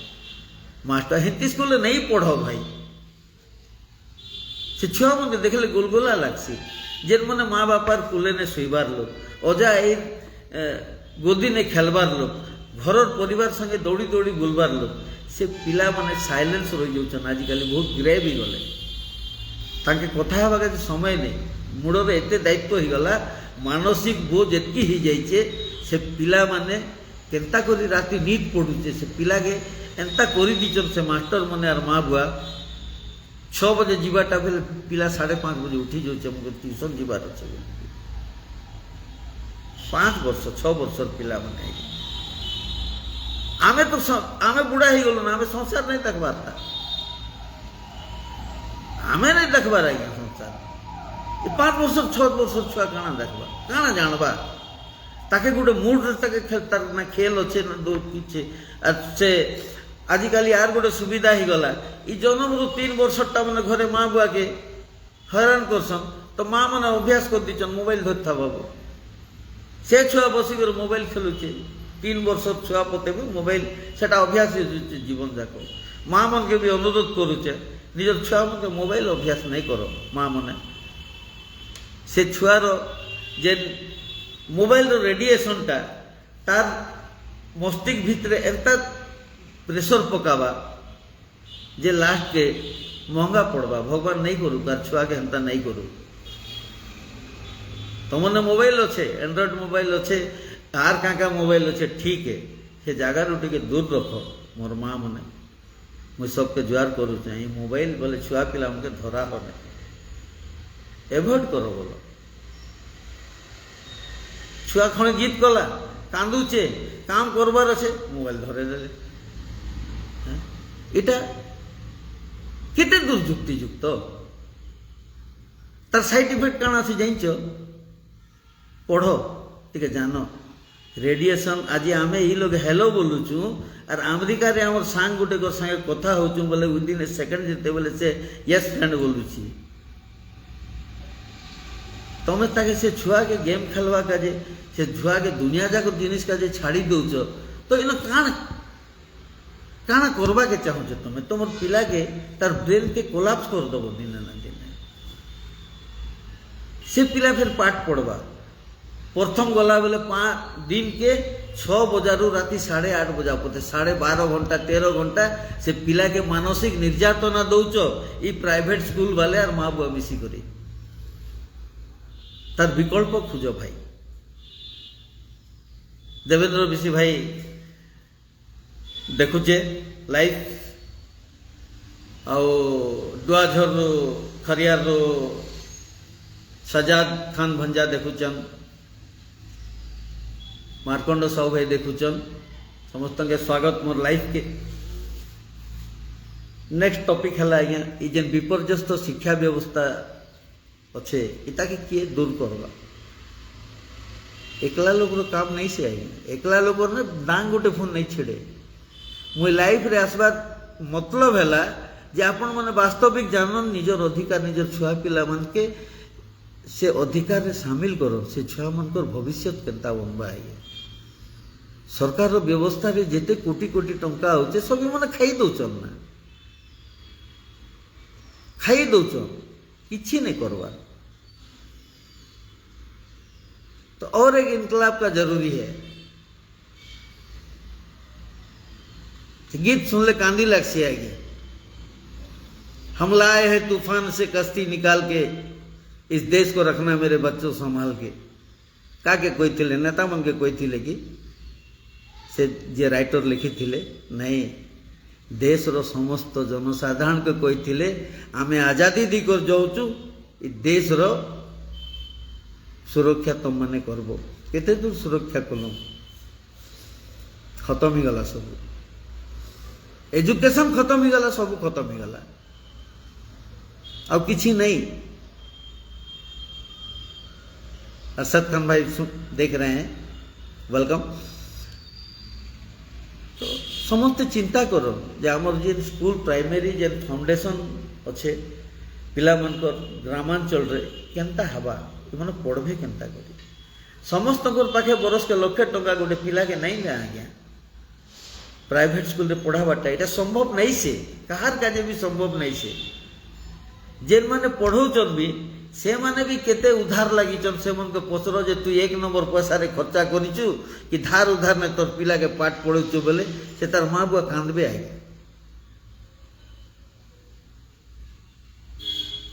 मास्टर हिंदी स्कूल नहीं पढ़ो भाई से छुआ मन के देखले गुलगुला लागसी जेन मैंने माँ बापार कुले ने शुइबार लोग अजा ए गोदी ने खेलबार लोग घर परिवार संगे दौड़ी दौड़ी बुलबार लोग से पिला माने साइलेंस रही जाऊन आजिकल बहुत ग्रेव ही गले ताके कथा हवा के समय नहीं मुड़र एत दायित्व हो गला मानसिक बोझ एतकी ही जाइए से पिला माने केनता करी राति नींद पड़ुचे से पिला के एंता करी दीचन से मास्टर माने और माँ बुआ 6 बजे जीवाटा बेले पिला 5:30 बजे उठी जाऊे मुझे ट्यूशन जीवार अच्छे 5 वर्ष 6 वर्ष पिला माने आमे तो आमे बुढ़ा ही गलु ना आमे संसार नहीं देखबार था आमे नहीं देखबार आज्ञा संसार 5 वर्ष 6 वर्ष छुआ काना देखबा काना जानबा ताके गोटे मूड ताके तार ना खेल अच्छे ना दो किछे अच्छे आजिकल यार गोटे सुविधा ही गला ई जन्म रु 3 वर्षटा माने घरे माँ बुआ के हैरान करसन तो माँ माने अभ्यास कर दीचन मोबाइल धरता बाबू से छुआ बसिक मोबाइल खेलुचे 3 वर्ष छुआ पते भी मोबाइल सेटा अभ्यास जीवन जाक माँ मन के भी अनुरोध करुचे निजर छुआ मन के मोबाइल अभ्यास नहीं करो माँ मैंने से छुआर जे मोबाइल रेडिएशन टा तार मस्तिष्क भितर एंता प्रेशर पकावा जे लास्ट के महंगा पड़वा भगवान नहीं करू तार छुआ के हेन्ता नहीं करू तुमने मोबाइल अच्छे एंड्रॉइड मोबाइल अच्छे तार क्या मोबाइल अच्छे ठीक है से जगार टे दूर रख मोर माँ मैंने मुझे सबके जुआर करुचे मोबाइल बोले छुआ पिला हमके धरा हो एभॉइड करो बोलो छुआ खणे जिद कला कांदुचे काम करबार अच्छे मोबाइल धरे देले इटा केते दूर युक्तियुक्त तार साइड इफेक्ट काना आसी जाइछ पढ़ टिके जानो रेडिएशन आज आम ये लोग हेलो बोलुचु और अमेरिका रे आमर सांग गुटे को संगे कथा होचु बोले विदिन ए सेकंड जेते बोले से यस फ्रेंड बोलुची तमे ताके से छुआ के गेम खेलवा का जे से छुआ के दुनिया जाक जिनिस का जे छाड़ी दउछ तो इन काना करबा के चाहो तुम तुम पिला के तार ब्रेन के कोलाप्स कर दबो दिन ना दिन से पिला फिर पाठ पढ़वा प्रथम गला बेले दिन के 6 बजारू राति 8:30 बजा पते 12.5 घंटा 13 घंटा से पिला के मानसिक निर्यातना दौच ये प्राइवेट स्कूल वाले और माँ बुआ मिसी करी तार विकल्प खोज भाई देवेंद्र बिशी भाई देखुचे लाइव आउ डुआझर खरियार सजाद खान भंजा देखुचन मार्कंड साहू भाई देखुचन समस्त के स्वागत मोर लाइफ के नेक्स्ट टॉपिक है आज्ञा ये जेन विपर्यस्त शिक्षा व्यवस्था अच्छे इता के किए दूर करवा एकला लोग काम नहीं से आज्ञा एकला लोग ने डांग गोटे फोन नहीं छिड़े मुई लाइफ रे आसबार मतलब है जे आपण माने वास्तविक जानन निजर अधिकार निजर छुआ पिला मन के से अधिकार रे शामिल करो से छुआ मन कर भविष्य केनता बनबा है सरकार रो व्यवस्था रे जेते कोटी कोटी टंका होचे सब माने खाई दउचन ना खाई दउचन किछि नहीं करवा तो और एक इनकलाब का जरूरी है गीत सुन ले कांदी लगसी आएगी हम लाए हैं तूफान से कश्ती निकाल के इस देश को रखना मेरे बच्चों संभाल के का के कोई थिले नेता मन के कोई थिले कि से जे राइटर लिखी थिले नहीं देश रो समस्त जनसाधारण के कोई थिले आमे आजादी दी कर जाऊचु इ देश रो सुरक्षा तुम माने करबो केते दूर सुरक्षा कलो खत्म ही गला सब एजुकेशन खत्म ही गला सब खत्म ही गला अब किसी नहीं अरशद खान भाई देख रहे हैं वेलकम तो समस्त चिंता करो जे आमर जे स्कूल प्राइमरी जे फाउंडेशन अच्छे पिला मनकर ग्रामांचल रे केनता हवा माने पढ़बे केनता करी समस्त पाखे बरस के लक्ष टंका गोटे पिला के नहीं ना आज्ञा प्राइवेट स्कूल रे पढ़ाबाटा यहाँ संभव नहीं से कहार काजे भी संभव नहीं से जेन माने पढ़ौचन भी से माने भी केते उधार लागिचन से मन के पचर जे तू 1 नंबर पैसा रे खर्चा करिचु कि धार उधार ने तोर पिला के पाठ पढ़ौचु बोले से तार माँ बुआ कांदबे आगे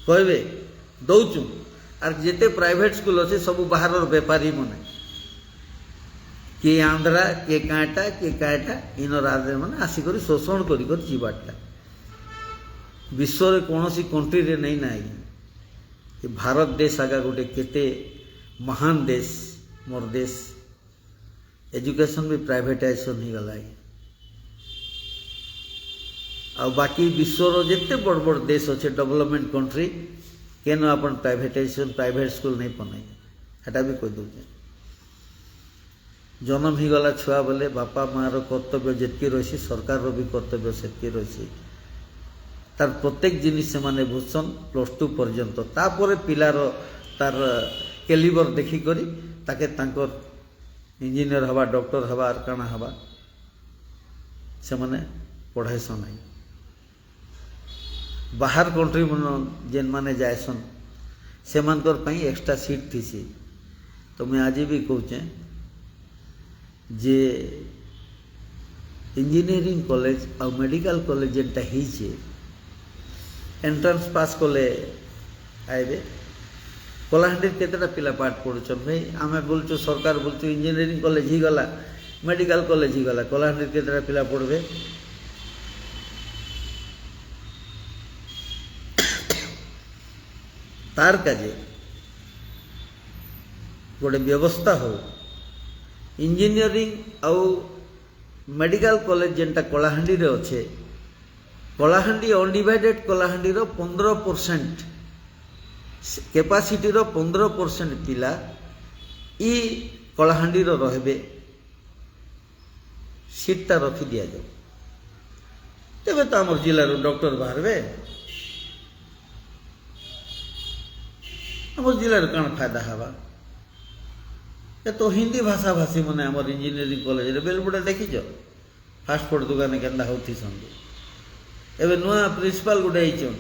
कहबे दौचु आर जेते प्राइवेट स्कूल अच्छे सब बाहर बेपारी मने किए आंध्रा किए काटा इन राज्य मैंने आसिक शोषण कर जीवाटा विश्व रे कौन सी कंट्री रे नहीं ना ये भारत देश आगा गोटे केते महान देश मोर देश एजुकेशन भी प्राइवेटाइजेशन ही गला आ बाकी विश्व रो जिते बड़ बड़ देश अच्छे डेवलपमेंट कंट्री केन अपन प्राइवेटाइजेशन प्राइवेट स्कूल नहीं बनाई हेटा भी कह दूचे जन्म ही गला छुआ बोले बापा माँ रो कर्तव्य जितकी रही सरकार रो भी कर्तव्य सेतकी रही तार प्रत्येक जिनिस से माने बुझसन +2 पर्यंत तापर पिलार तार कैलिबर देखी करी ताके तांकर इंजीनियर हवा डॉक्टर हवा आर काना हवा से माने पढ़ाई सनाई बाहर कंट्री मन जेन माने जायसन सेमानकर पई एक्स्ट्रा सीट थीसी। तो मैं आज भी कहूचे जे इंजीनियरिंग कॉलेज और मेडिकल कॉलेज जेनटा हिचे एंट्रांस पास कले आइबे कलाहांडी केतेटा पिला पाठ पढ़ुछन भाई आमे बोलचु सरकार बोलचु इंजीनियरिंग कॉलेज ही गला मेडिकल कॉलेज ही गला कलाहांडी केतेटा पिला पढ़बे तार काजे गोटे व्यवस्था हो इंजीनियरिंग आउ मेडिकल कॉलेज जेनटा कलाहांडी रे अच्छे कलाहांडी अनडिवाइडेड कलाहांडी रो 15% कैपासिटी रो 15% पिला ई कलाहांडी रो रहबे सीटटा रखी दिया जाए तेबे तो आमर जिलार डॉक्टर बाहरबे आमर जिलार कण फायदा हवा ये तो हिंदी भाषा भाषी मैंने आमर इंजीनियरिंग कॉलेज रे बेलबुड़ा देखीच फास्ट फूड दुकान केन्दा होती संगे एबे नुआ प्रिंसिपल गुडे आइछन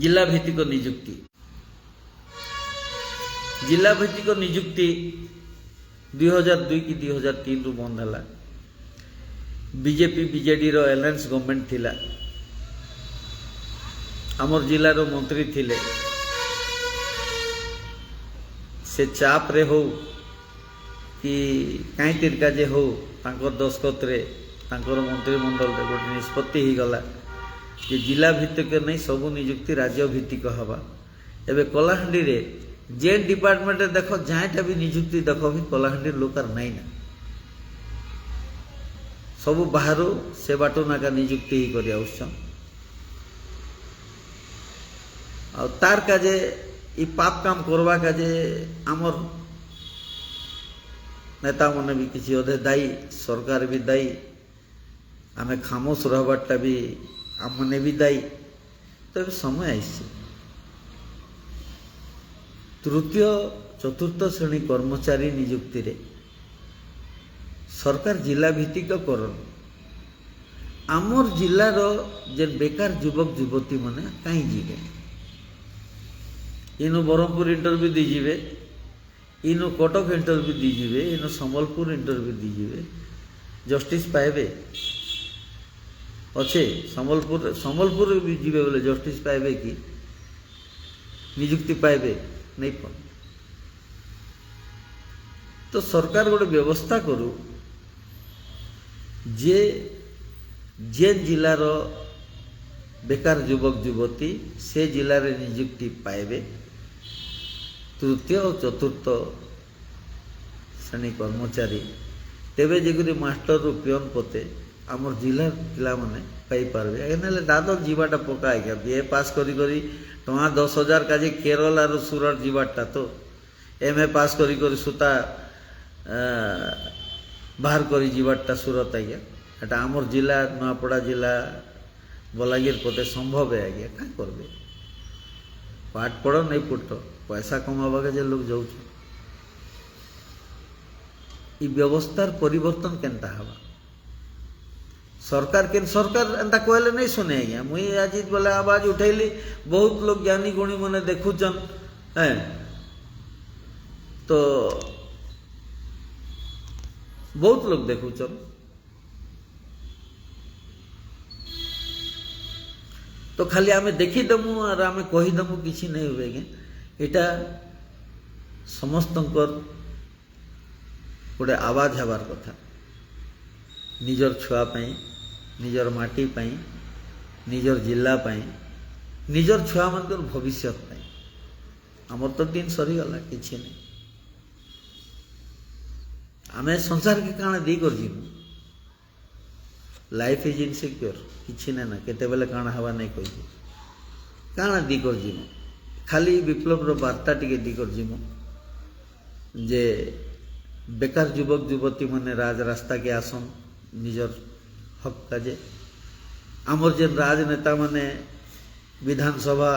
जिला भित्तिक नियुक्ति जिला भित्तिक नियुक्ति 2002 कि 2003 रु बंद हला बीजेपी बीजेडी रो अलायंस गवर्नमेंट थिला आमर जिला रो मंत्री थिले से चाप रे हो कि कहीं तिरका जे हो तांकर दस्खत रे तांकर मंत्रिमंडल रे गोटे निष्पत्ति ही गला कि जिला भित्तिक नहीं सबू नियुक्ति राज्य भित्तिक हवा एबे कलाहांडी रे जेन डिपार्टमेंट रे देखो जहाँटा भी नियुक्ति देखो भी कलाहांडी लोकर नहीं ना सबू बाहर से बाटू नाका नियुक्ति ही करिया उछन आ तार काजे ई पाप काम करवा काजे आमर नेता मन भी किसी अधे दायी सरकार भी दायी आमे खामोश रहबारटा भी आम मैंने भी दायी तो समय आइसे तृतीय चतुर्थ श्रेणी कर्मचारी नियुक्ति रे सरकार जिला भित्तिक करन आमर जिलार जेन बेकार युवक युवती माने कहीं जीवे इनु ब्रह्मपुर इंटरव्यू दीजिए इनु कटक इंटरव्यू दीजिए इनु संबलपुर इंटरव्यू दीजिए जस्टिस पाइबे अच्छे संबलपुर भी जीवे बोले जस्टिस पाइबे कि नियुक्ति पाइबे नहीं पा तो सरकार गोटे व्यवस्था करू जे जेन जिलार बेकार युवक युवती से जिले में नियुक्ति पाइबे तृतीय और चतुर्थ श्रेणी कर्मचारी तेबे जेगुरी मास्टर रु पियन पते आमर जिला पिला माने पाई पारबे एनेले दादर जीवाटा पका आज्ञा बीए पास करी करी टଙ୍କା 10,000 काजे केरल आर सूरत जीवाटा तो एमए पास करी करी सुता बाहर करी जीवाटा सूरत आज्ञा एटा आमर जिला नुआपड़ा जिला बलांगीर पते संभव है आज्ञा क्या करबे पाठ पढ़ नहीं पढ़ पैसा कमावा के जे लोग जाऊ ई व्यवस्थार परिवर्तन केनता हवा सरकार के सरकार एंता कहले नहीं सुने आज्ञा मुई आज बोले आवाज उठैली बहुत लोग ज्ञानी गुणी मने देखुचन हैं तो बहुत लोग देखुचन तो खाली आमे देखी दमु और आमे कही दमु किसी नहीं हुए एटा समस्तंकर गोटे आवाज हबार कथा निजर छुआ पाई निजर माटी पाई निजर जिला पाई निजर छुआ मानकर भविष्य पाई आमर तो दिन सरीगला किसी नहीं आमे संसार के काना दी कर जीवु लाइफ इज इनसिक्योर किसी ना केते बेले काना हवा नहीं कही काना दी कर जीवु खाली विप्लव रो वार्ता टिके दी कर जीवु जे बेकार युवक युवती माने राज रास्ता के आसन निजर हक काजे आमर जेन राजनेता माने विधानसभा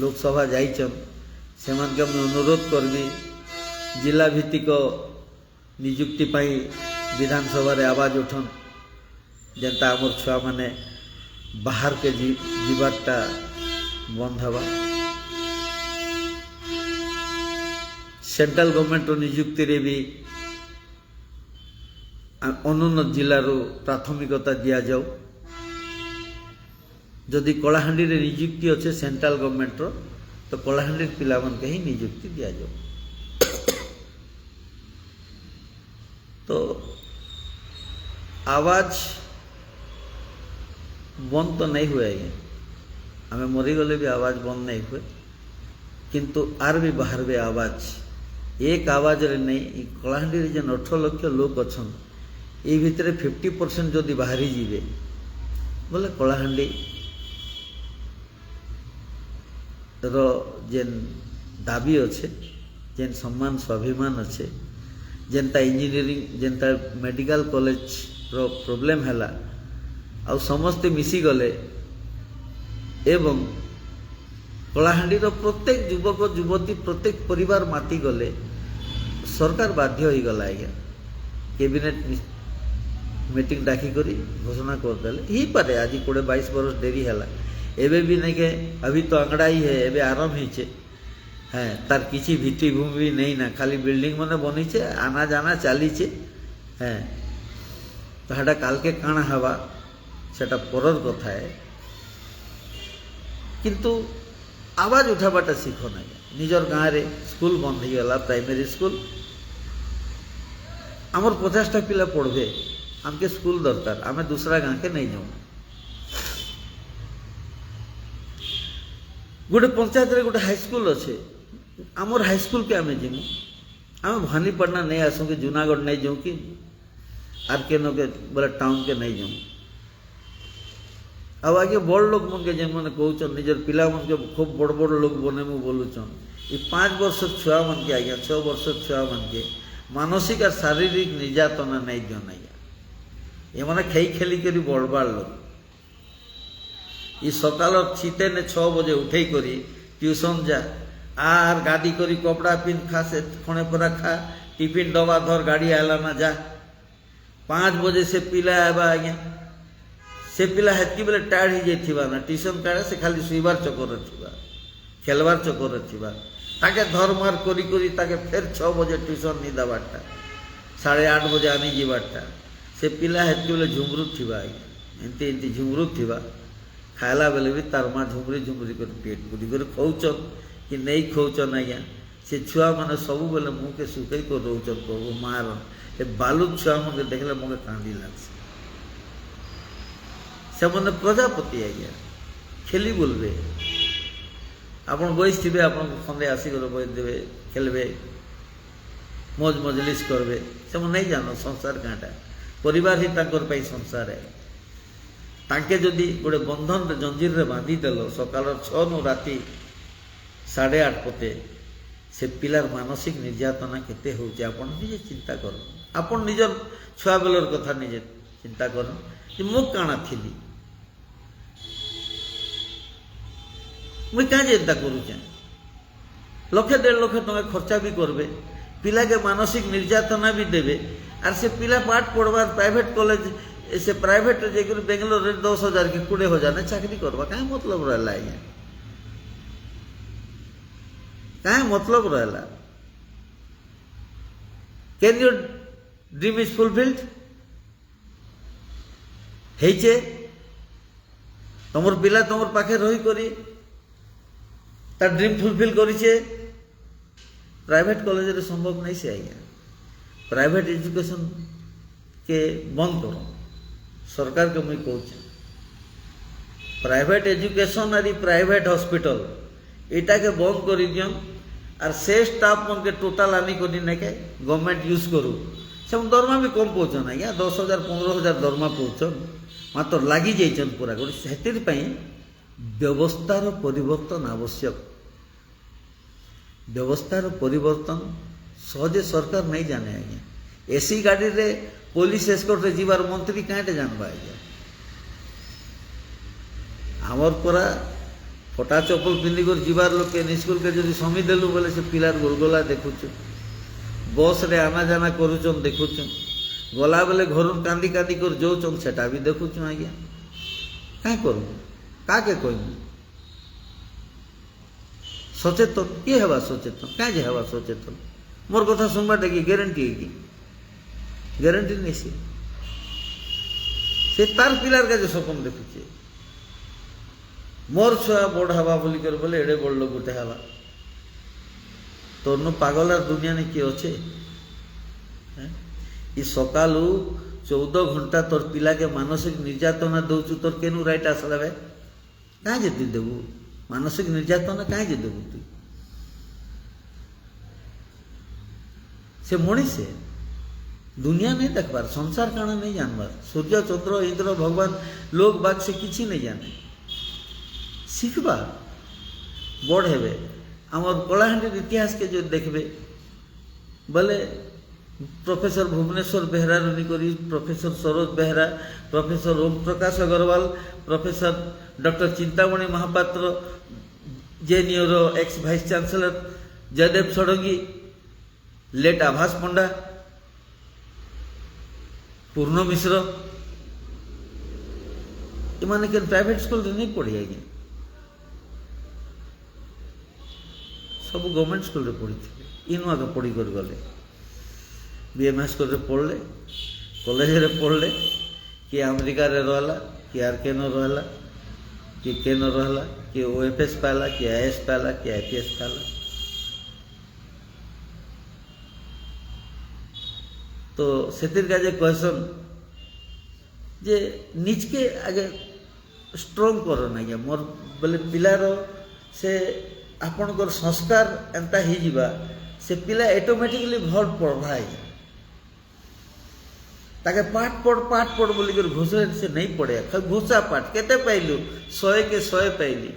लोकसभा जाइछन सेमान के मैं अनुरोध करबी जिला भित्तिक नियुक्ति पाई विधानसभा रे आवाज उठन जेनता आमर छुआ माने बाहर के जीवारटा बंद हवा सेंट्रल गवर्नमेंट नियुक्ति रे भी अनुन्नत जिलार प्राथमिकता दिया जाऊ जदि कलाहांडी रे नियुक्ति अच्छे सेंट्रल गवर्नमेंट तो कलाहांडी पिला मन के ही नियुक्ति दिया जाऊ तो आवाज बंद तो नहीं हुए आज्ञा आम मरीगले भी आवाज बंद नहीं हुए किंतु आर भी बाहर भी आवाज एक आवाज रे नहीं कलाहांडी रे जेन 18 लाख लोक अच्छन ये भितर 50% जदि बाहरी जीवे बोले कलाहांडी रो जेन दाबी अच्छे जेन सम्मान स्वाभिमान अच्छे जेनता इंजीनियरिंग जेनता मेडिकल कॉलेज रो प्रॉब्लम हैला आ समस्ते मिसी गले एवं कलाहांडी रो प्रत्येक युवक युवती प्रत्येक परिवार माती गले सरकार बाध्य हो गला आज्ञा कैबिनेट मीटिंग डाकी करी घोषणा करदेले ही पारे आज 20-22 बरस डेरी हैला एबे भी नहीं के अभी तो अंगड़ा ही है एबे आरंभ ही हाँ तार किसी भित्तिभूमि भी नहीं ना खाली बिल्डिंग मैंने बनी आना जाना चली हाँ तो हाँ काल के काण हवा सेटा परर कथा है किंतु आवाज उठाबाटा शिख ना निजर गाँव रे स्कूल बंद हो गला प्राइमरी स्कूल आमर 50टा पिला पढ़े आमके स्कूल दरकार आमे दूसरा गाँव के नहीं जाऊँ गोटे पंचायत रे गोटे हाईस्कूल अच्छे आमर हाईस्कूल के आमे जीमु आमे भानीपटना नहीं आसू कि जूनागढ़ नहीं जाऊँ कि आर के नो के बोले टाउन के नहीं जाऊँ अब आगे बड़ लोग मन के जे मैंने कहन निजर पिला मन के खूब बड़ बड़ लोग बने मु बोलुचन ये 5 वर्ष छुआ मन के आज्ञा 6 वर्ष छुआ मन के मानसिक और शारीरिक निर्यातना नहीं दियन आज्ञा ये मैंने खेई खेली करी बड़बाड़ लोग ये सकाल शीते ने 6 बजे उठे करी ट्यूशन जा आर गाड़ी करी कपड़ा पिन खा से खणे परा खा टिफिन डबा धर गाड़ी आला ना जा 5 बजे से पिला आबा आज्ञा से पिला हेतकी बेले टायर्ड हो जाइथिबा ना ट्यूशन काड़े से खाली सुइबार चक्कर थिबा खेलबार चक्कर थिबा ताके धरमार करी करी ताके फिर 6 बजे ट्यूशन नहीं दबाटा 8:30 बजे आनी जीवाटा से पिला हेतकी बेले झुमरू थिबा एंती एंती झुमरू थिबा खाला बेले भी तार माँ झुमरी झुमरी कर पेट पूरी कर खौचन कि नहीं खौचन आज्ञा से छुआ मैंने सब बेले मुँह के सुखई कर रोचन कहू मारन ए बालुक छुआ मन के देखले मुझे कांदी लगसे से मैंने प्रजापति आज्ञा खेली बोलबे आपन बयस थे आप खंदे आसिक बयस देवे खेलबे मौज मजलिस करबे से नहीं जानो संसार काँटा परिवार ही तांकर पाई संसार है तांके जदि गोटे बंधन जंजीर रे बांधी देल सकाल 6 नु राति 8:30 पते से पिलार मानसिक निर्यातना केते होचे आपन निजे चिंता कर आपन निजर छुआ बेलर कथा निजे चिंता कर मु काଣା थिली मुई क्या चिंता करुचे 1-1.5 लाख टका खर्चा भी करबे पिला के मानसिक निर्यातना भी देवे और से पिला पाठ पढ़वार प्राइवेट कॉलेज से प्राइवेट जाकर बेंगलोर 10,000 की 20,000 ने चाकरी करवा क्या मतलब रहला है क्या मतलब रहला can your dream is fulfilled हेचे तुमर पिला तुमर पाखे रही करी तार ड्रीम फुलफिल करिछे प्राइवेट कॉलेज रे संभव नहीं से आज्ञा प्राइवेट एजुकेशन के बंद करो सरकार के मुझे कहूँ प्राइवेट एजुकेशन और प्राइवेट हॉस्पिटल इटा के बंद कर दियन और से स्टाफ मन के टोटाल आनी कोनी ने के गवर्नमेंट यूज करू से दरमा भी कम पहुँचन आज्ञा 10,000 15,000 दरमा पहुँचन मात्र लगी जाइछन पूरा गोटे से व्यवस्थार परिवर्तन आवश्यक व्यवस्थार परिवर्तन सहजे सरकार नहीं जाने आज्ञा एसी गाड़ी रे पुलिस एस्कॉर्ट रे जीवार मंत्री कहाँ जानवा आज्ञा आमर परा फटा चप्पल पिंधिक जीवार लोग के स्कूल के जब समी देलु बोले से पिलार गोलगोला देखुचु बस रे आना जाना करुचन देखुचु गला बेले घर कांदी कांदी कर जाऊन सेटा भी देखुचु आज्ञा କାଇଁ କରିବୁ କାକେ କହିବୁ ସଚେତନ କିଏ ହେବା ସଚେତନ କାଇଁ ଯେ ହେବା ସଚେତନ মোর কথা শুনবাটা কি গ্যারেন্টি কি গ্যারেন্টি নেই সে তার পিলার কাছে স্বপ্ন দেখুছে মোর ছুয়া বড় হবা বলি করে বলে এড়ে বড় লোক গোটে হবা তোর পাগল আর দুনিয়া নে কি অছে ই সকালু 14 ঘন্টা তোর পিলাকে মানসিক নির্যাতনা দৌছু তোর কেনু রাইট আসলে ভাই কাই যে তুই দেবু মানসিক নির্যাতনা কাই যে দেবু তুই से मनीषे दुनिया नहीं देखबार संसार काना नहीं जानबार सूर्य चंद्र इंद्र भगवान लोग बाग से किसी नहीं जाने शिखबा बड़ हेबे आमर कलाहांडी इतिहास के जो देखबे बोले प्रोफेसर भुवनेश्वर बेहरा रनी करी professor Saroj Behera professor Om Prakash Agarwal professor doctor Chintamani Mahapatra JNU ex vice chancellor Jaydev Sadangi late Abhas Panda पूर्ण मिश्र इमाने के प्राइवेट स्कूल नहीं पढ़ी आज्ञा सब गवर्नमेंट स्कूल रे पढ़ी थे इनुआ के पढ़ी कर गले बीएमएस स्कूल रे पढ़ले कॉलेज रे पढ़ले कि अमेरिका रे रहला कि आर केन रहला कि केन रहला कि ओएफएस पाला कि आईएएस पाला कि आईपीएस पाला तो सेतिर का जे क्वेश्चन जे निज के आगे स्ट्रॉन्ग करो ना या मोर बोले पिलार से आपनकर संस्कार एंता ही जीवा से पिला ऑटोमेटिकली भल पढ़ाई ताके पाठ पढ़ बोली कर घोषे से नहीं पढ़े खाली घोषा पाठ केते पाइलु 100 के 100 पाइली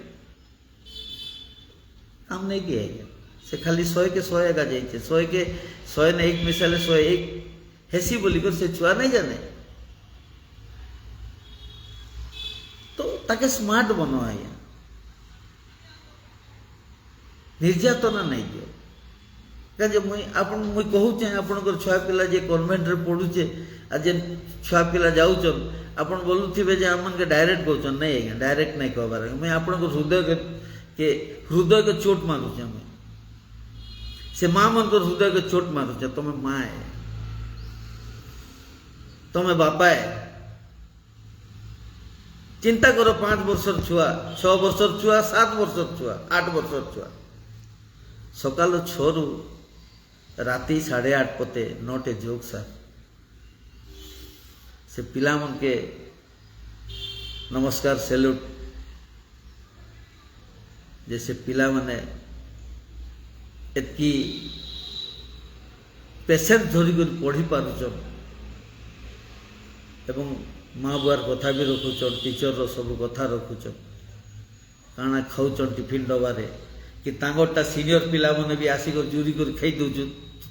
काम नहीं किया से खाली 100 के 100 का जाइए 100 के 100 ने 1 मिसाले 101 हेसी बोली कर से छुआ नहीं जाने तो ताके स्मार्ट बनो आया निर्यातना नहीं दियो कहे मुई आपन मुई कहू चे आपनकर छुआ पिला जे कन्वेंट रे पढुचे आ जे छुआ पिला जाउचन आपन बोलुथिबे जे हमन के डायरेक्ट कहउचन नहीं आज्ञा डायरेक्ट नहीं कहबार मैं आपनकर हृदय के चोट मारू छे मैं से मां मन को हृदय के चोट मारू छे तमे मां है तमे बापा है चिंता करो 5 वर्षर छुआ 6 वर्षर छुआ 7 वर्षर छुआ 8 वर्षर छुआ सकाल 6 रु राति 8:30 पते नॉट ए जोक सर से पिला मन के नमस्कार सैल्यूट जैसे पिला माने एतकी पेशेंस धरी कर पढ़ी पारुचन एवं माँ बुआर कथा भी रखुचन टीचर रो सब कथा रखुचन काना खाऊचन टिफिन डबारे कि तांगरटा सीनियर पिला माने भी आसिक चोरी कर खाई दउछु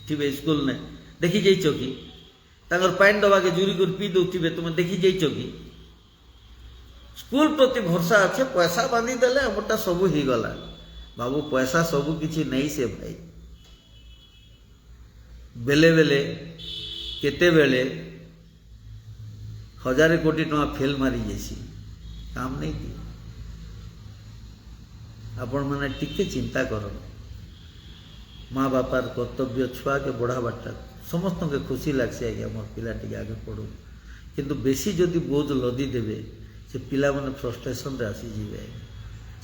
थिबे स्कूल ने देखी जाइछो कि तांगर पाइन डबा के चोरी कर पी दउथिबे तुम देखी जाइछो कि स्कूल प्रति भरोसा अच्छे पैसा बांधी देले हमरटा सब ही गला बाबू पैसा सब किछि नहीं से भाई बेले बेले केते बेले 1000 कोटी टका फेल मारी जैसी काम नहीं दिए आपण मैंने टिके चिंता करो माँ बापार कर्तव्य छुआ के बढ़ा बाटा समस्त के खुशी लगसे आज्ञा मोर पिला टिके आगे पढ़ू किंतु बेसी जदि बोझ लदी देवे से पिला माने फ्रस्ट्रेशन रे आसी जीवे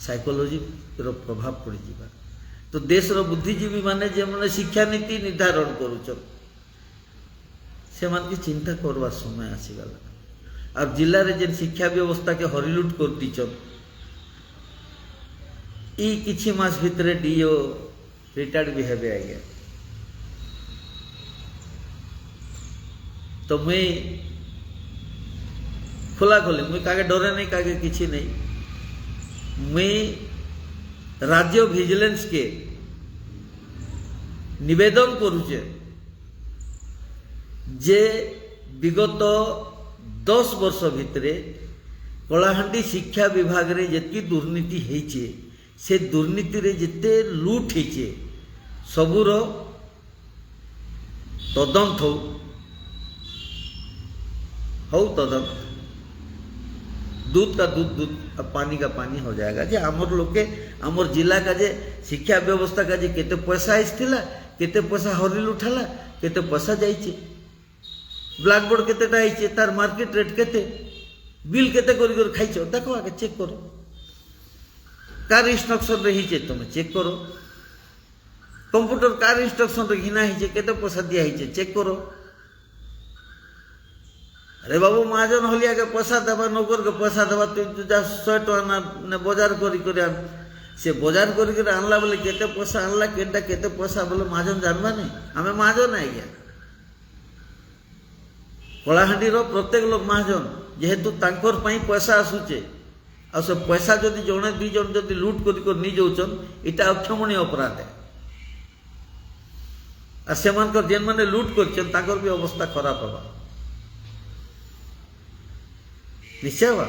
साइकोलॉजी रो प्रभाव पड़ जीवा तो देश रो बुद्धिजीवी माने जे माने शिक्षा नीति निर्धारण करूछन से मान की चिंता करवा समय आसी गला अब जिले रे जे शिक्षा व्यवस्था के हरिलुट कर दीचन ई किछि मास भितरे डीओ रिटायर्ड भी हेबे आगे तो मैं खोला खोली मुई कागे डरे नहीं कागे किछि नहीं मैं राज्य विजिलेंस के निवेदन करुचे जे विगत 10 वर्ष भितरे कलाहांडी शिक्षा विभाग रे जेती दुर्नीति हेचे से दुर्नीति रे जेते लूट हेचे सबुर तदंत हो तदंत दूध का दूध दूध और पानी का पानी हो जाएगा। जे आमर लोके आमर जिला का जे शिक्षा व्यवस्था का जे केते पैसा आइथिला, केते पैसा हरिल उठाला, केते पैसा जाइछे, ब्लैक बोर्ड केतेटा आइछे, तार मार्केट रेट केते, बिल केते करी खाइछो देखो, आगे चेक करो। कार इंस्ट्रक्शन रे हिचे तुम चेक करो। कंप्यूटर कार इंस्ट्रक्शन रे घिना हिचे, केते पैसा दिया हिचे चेक करो। अरे बाबू महाजन हलिया के पैसा देवा, नौकर के पैसा देवा, तु जा 100 टका ने बाजार करी आन, से बाजार करी आनला बोले केते पैसा आनला, केनटा केते पैसा बोले महाजन जानबा नहीं। आमे महाजन है गया कलाहांडी रो प्रत्येक लोक महाजन, जेहेतु तांकर पई पैसा आसुचे, आ से पैसा जदि जणे दुई जण जदि लूट करी नि जाउछन, इटा अक्षमणीय अपराध है। आ सेमानकर जेन माने लूट करछन तांकर भी अवस्था खराब होबा निश्चय बा।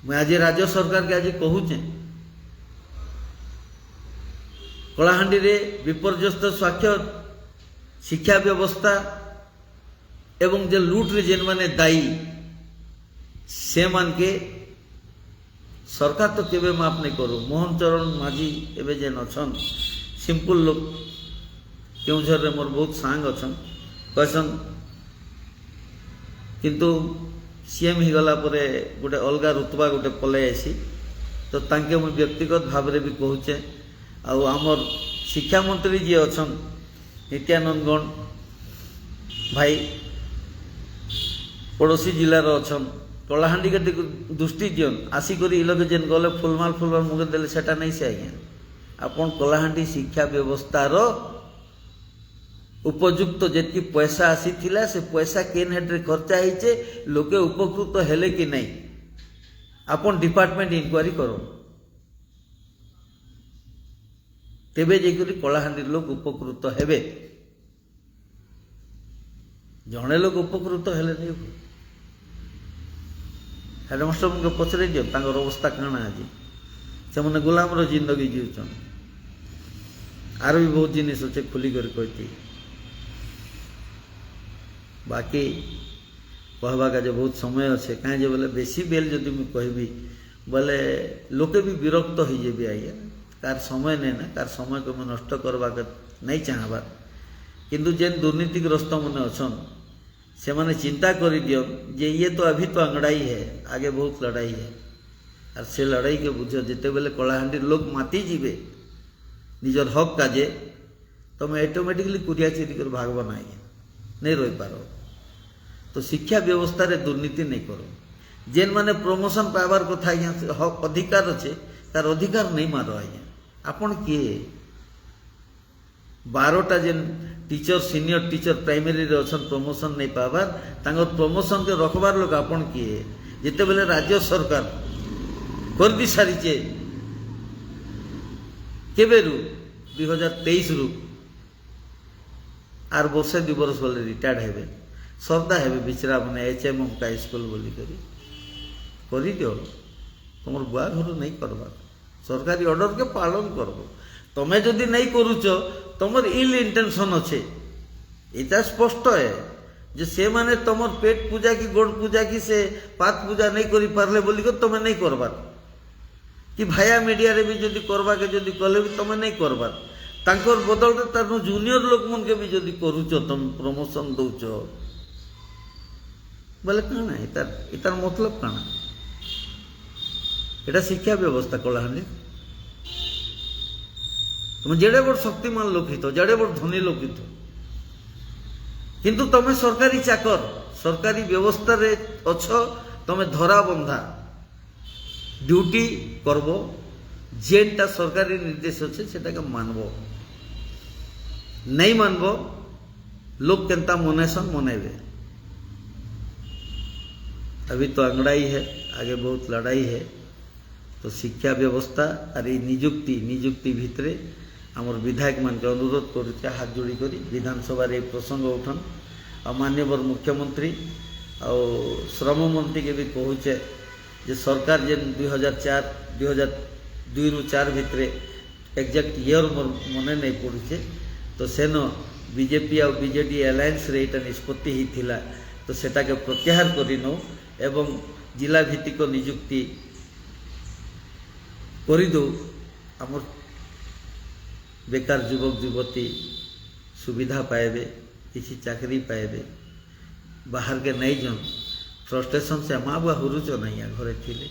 मैं आज राज्य सरकार के आज कहूचे, कलाहांडी रे विपर्यस्त स्वास्थ्य शिक्षा व्यवस्था एवं जे लूट रे जेन माने दायी से मान के सरकार तो केबे माफ नहीं करू। मोहन चरण माझी एबे जेन अछन सिंपल लोक, केउझर रे मोर बहुत सांग अछन, कहसन किंतु सीएम ही गला परे गोटे अलगा रुतबा गोटे पलै आसी, तो तांके मुझे व्यक्तिगत भाव में भी कहूचे। आमर शिक्षा मंत्री जी अछन नित्यानंद गण भाई पड़ोसी जिलार अछन, कलाहांडी के दृष्टि दियन, आसिक इलगे जेन गले फुलमाल मुगे देले सेटा नहीं से आज्ञा। आपन कलाहांडी शिक्षा व्यवस्थार उपयुक्त जेति पैसा आसीथिला से पैसा केन हेड्रे खर्चा होइचे, लोके उपकृत हेले कि नहीं, आपन डिपार्टमेंट इंक्वायरी करो, तेबे जेकरी कलाहांडी लोक उपकृत हेबे। जणे लोक उपकृत हेले नहीं। हेडमास्टर मुझे पचरे दियो तांकर अवस्था काना आज, से मैंने गुलाम रो जिंदगी जीउछन। आर भी बहुत जिनिस अच्छे खुली कर कहती, बाकी कहवा का जो बहुत समय अच्छे कहीं जो बोले बेसी बेल जदि मुझे कहबी बोले लोके भी विरक्त हो जेबे आज्ञा। कार समय नहीं ना, कार समय को मैं नष्ट करवा के नहीं चाहबार, किंतु जेन दुर्नीतिग्रस्त मैंने अछन से माने चिंता करी दियो जे ये तो अभी तो अंगड़ाई है, आगे बहुत लड़ाई है। और से लड़ाई के बुझ जिते बेले कलाहांडी लोग माती जीवे निजर हक काजे, तुम ऑटोमेटिकली कुरिया चिरी कर भागवा नहीं रही पारो। तो शिक्षा व्यवस्था रे दुर्नीति नहीं करो। जेन माने प्रमोशन पाइबार कथा हक अधिकार अच्छे, तार अधिकार नहीं मारो आज्ञा। आपन किए 12टा जेन टीचर सीनियर टीचर प्राइमरी रे अछन प्रमोशन नहीं पाबार, तांगर प्रमोशन के रखबार लोक आपन किए। जिते बेले राज्य सरकार कर दी सारीचे केबेरु 2023 रु आर वर्षे 2 वर्ष बोले रिटायर्ड हेबे, श्रद्धा हेबे बिचरा मैंने HM का स्कूल बोली करी दियो। तुम बुआ घर नहीं करवा, सरकारी ऑर्डर के पालन करबो। तुम्हें जदि नहीं करूच तुमर इल इंटेंशन अच्छे, इतना स्पष्ट है जे से माने तुमर पेट पूजा की गोड़ पूजा की से पात पूजा नहीं करी पारले बोली को तुम्हें नहीं करबार, कि भाया मीडिया रे भी जदि करवा के जदि कले भी तुम्हें नहीं करबार, तांकर बदल रे तार जूनियर लोक मन के भी जदि करूच तुम प्रमोशन दउच बोले काना इतार मतलब काना। एटा शिक्षा व्यवस्था कलाहांडी। तुम जेड़े बड़ शक्तिमान लोक हित, जेड़े बड़ धनी लोक हित, किंतु तुम सरकारी चाकर, सरकारी व्यवस्था रे अछ, तुम धरा बंधा ड्यूटी करबो, जेनटा सरकारी निर्देश अच्छे सेटा मानबो, नहीं मानबो लोग केनता मनेसन मनेबे। अभी तो अंगड़ाई है, आगे बहुत लड़ाई है। तो शिक्षा व्यवस्था और निजुक्ति भितरे आमर विधायक मान के अनुरोध कर हाथ जोड़ी करी विधानसभा रे प्रसंग उठन आ माननीय मुख्यमंत्री आ श्रम मंत्री के भी कहूचे जे सरकार जेन 2002 रु 4 भितरे एक्जाक्ट ईयर मने नहीं पड़ुचे, तो सेन बीजेपी आ बीजेडी अलायंस रे एटा निष्पत्ति ही थिला, तो सेटा के प्रत्याहार करी नो एवं जिला भित्तिक नियुक्ति करदे आमर बेकार युवक युवती सुविधा पाएबे किसी चाकरी पाएबे बाहर के नहीं जन फ्रस्ट्रेशन से माँ बुआ हुरुच नहीं घरे थिले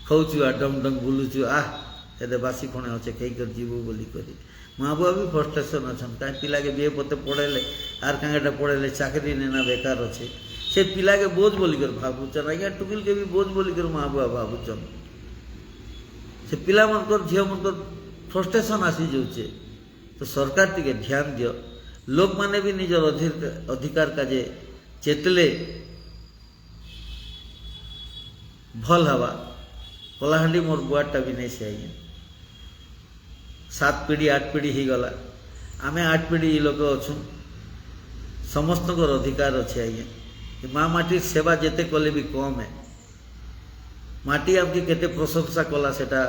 खाऊचु आ डंग डंग बुलुचु एदे बासी खणे अच्छे कई कर जीवु बोली करी माँ बुआ भी फ्रस्ट्रेशन अच्छा कहीं पिला के बीए पते पढ़ेले आर कहीं पढ़ेले चाकरी नेना बेकार अच्छे से पिला के बोझ बोली कर भावुचन आज्ञा टुकिल के भी बोझ बोली कर माँ बुआ भावुचन से पिला मनकर झील मनकर फ्रस्ट्रेशन आसी जाऊे तो सरकार टिके ध्यान दियो लोक माने भी निजर अधिकार काजे चेतले भल हवा कलाहांडी मोर बुआटा भी नहीं से आइए 7 पीढ़ी 8 पीढ़ी ही गला आमे 8 पीढ़ी लोक अच्छु समस्त अधिकार अच्छे आइए माँ माटी सेवा जेते कले भी कम है माटी आपकी केते प्रशंसा कला सेटा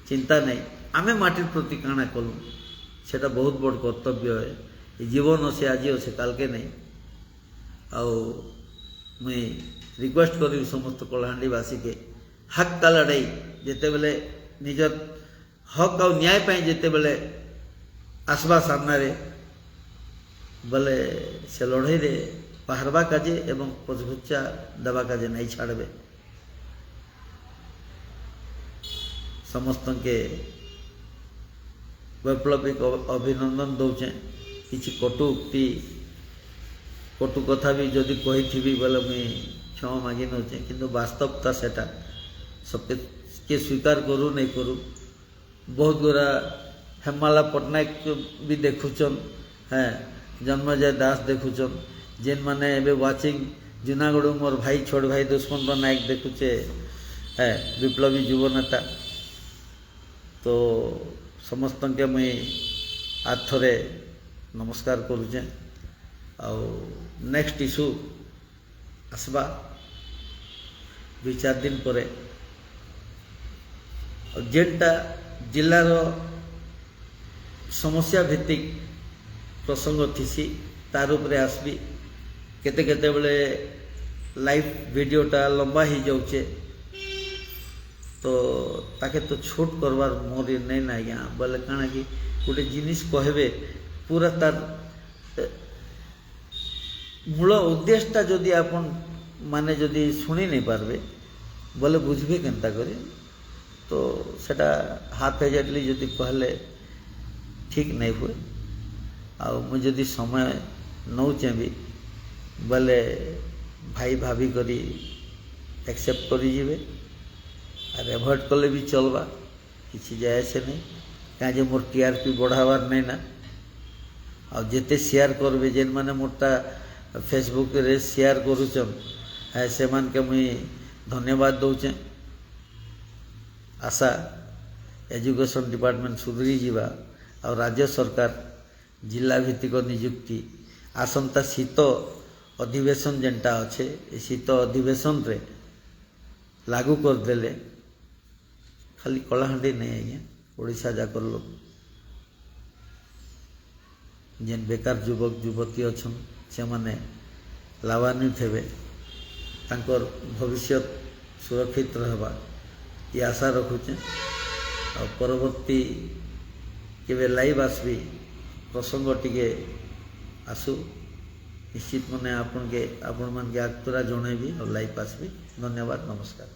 चिंता नहीं आमे माटिर प्रति काना कलु सेटा बहुत बड़ कर्तव्य है जीवन अच्छे आज अच्छे काल के नहीं आउ मुई रिक्वेस्ट करी समस्त कलाहांडीवासी के हक का लड़ाई जिते बेले निजर हक आ न्याय पाई जिते बेले आसवा सामना रे बोले से लड़ाई रे बाहरवा काजे एवं पछघुच्चा दबा काजे नहीं छाड़बे समस्त के वैप्लविक अभिनंदन दौचे किसी कटुक्ति कटु कथा भी जदि कही बोले मुई क्षमा मागी नौचे किंतु वास्तवता सेटा सबके के स्वीकार करू नहीं करू बहुत गुरा हेमाला पट्टनायक भी देखुचन है जन्मजय दास देखुचन जेन माने एबे वाचिंग जूनागढ़ मोर भाई छोट भाई दुष्मंत नायक देखुचे है विप्लवी युव नेता तो समस्त के मुई आज थरे नमस्कार करुचे आउ नेक्स्ट इश्यू आसबा 2-4 दिन पर जेनटा जिलार समस्या भित्तिक प्रसंग थीसी तार उपरे आसबी केते केते बेले लाइव वीडियोटा लंबा ही जाऊे तो ताके तो छोट करवार मोर नहीं ना आज्ञा बोले काना कि गोटे जिनिस कहबे पूरा तार मूल उद्देश्यटा जदि आपन माने जदि शुणी नहीं पारबे बोले बुझबे केनता करे तो सेटा हाथ हेजाडली जदि कहले ठीक नहीं हुए आउ मुझे जदि समय नौचे भी बोले भाई भाभी करी एक्सेप्ट करी जीवे और एवॉइड कले भी चलवा किसी जाए से नहीं कहीं मोर टीआरपी बढ़ावार नहीं ना और जिते शेयर करबे जेन माने मोरटा फेसबुक रे शेयर करुचन है से मान के मुई धन्यवाद दौचे आशा एजुकेशन डिपार्टमेंट सुधरी जीवा और राज्य सरकार जिला भित्तिक नियुक्ति आसंता शीत अधिवेशन जेनटा अच्छे शीत अधिवेशन रे लागू करदेले खाली कलाहांडी नहीं आज्ञा ओडिशा जाकर लोग जेन बेकार युवक युवती अच्छा से माने लाभान्वित हेबे तांकर भविष्य सुरक्षित रहबा ये आशा रखुचे और परवर्ती केवे लाइव आसबी प्रसंग टिके आसु निश्चित मने आपण मन के आग पूरा जनइबी और लाइव आसबी धन्यवाद नमस्कार।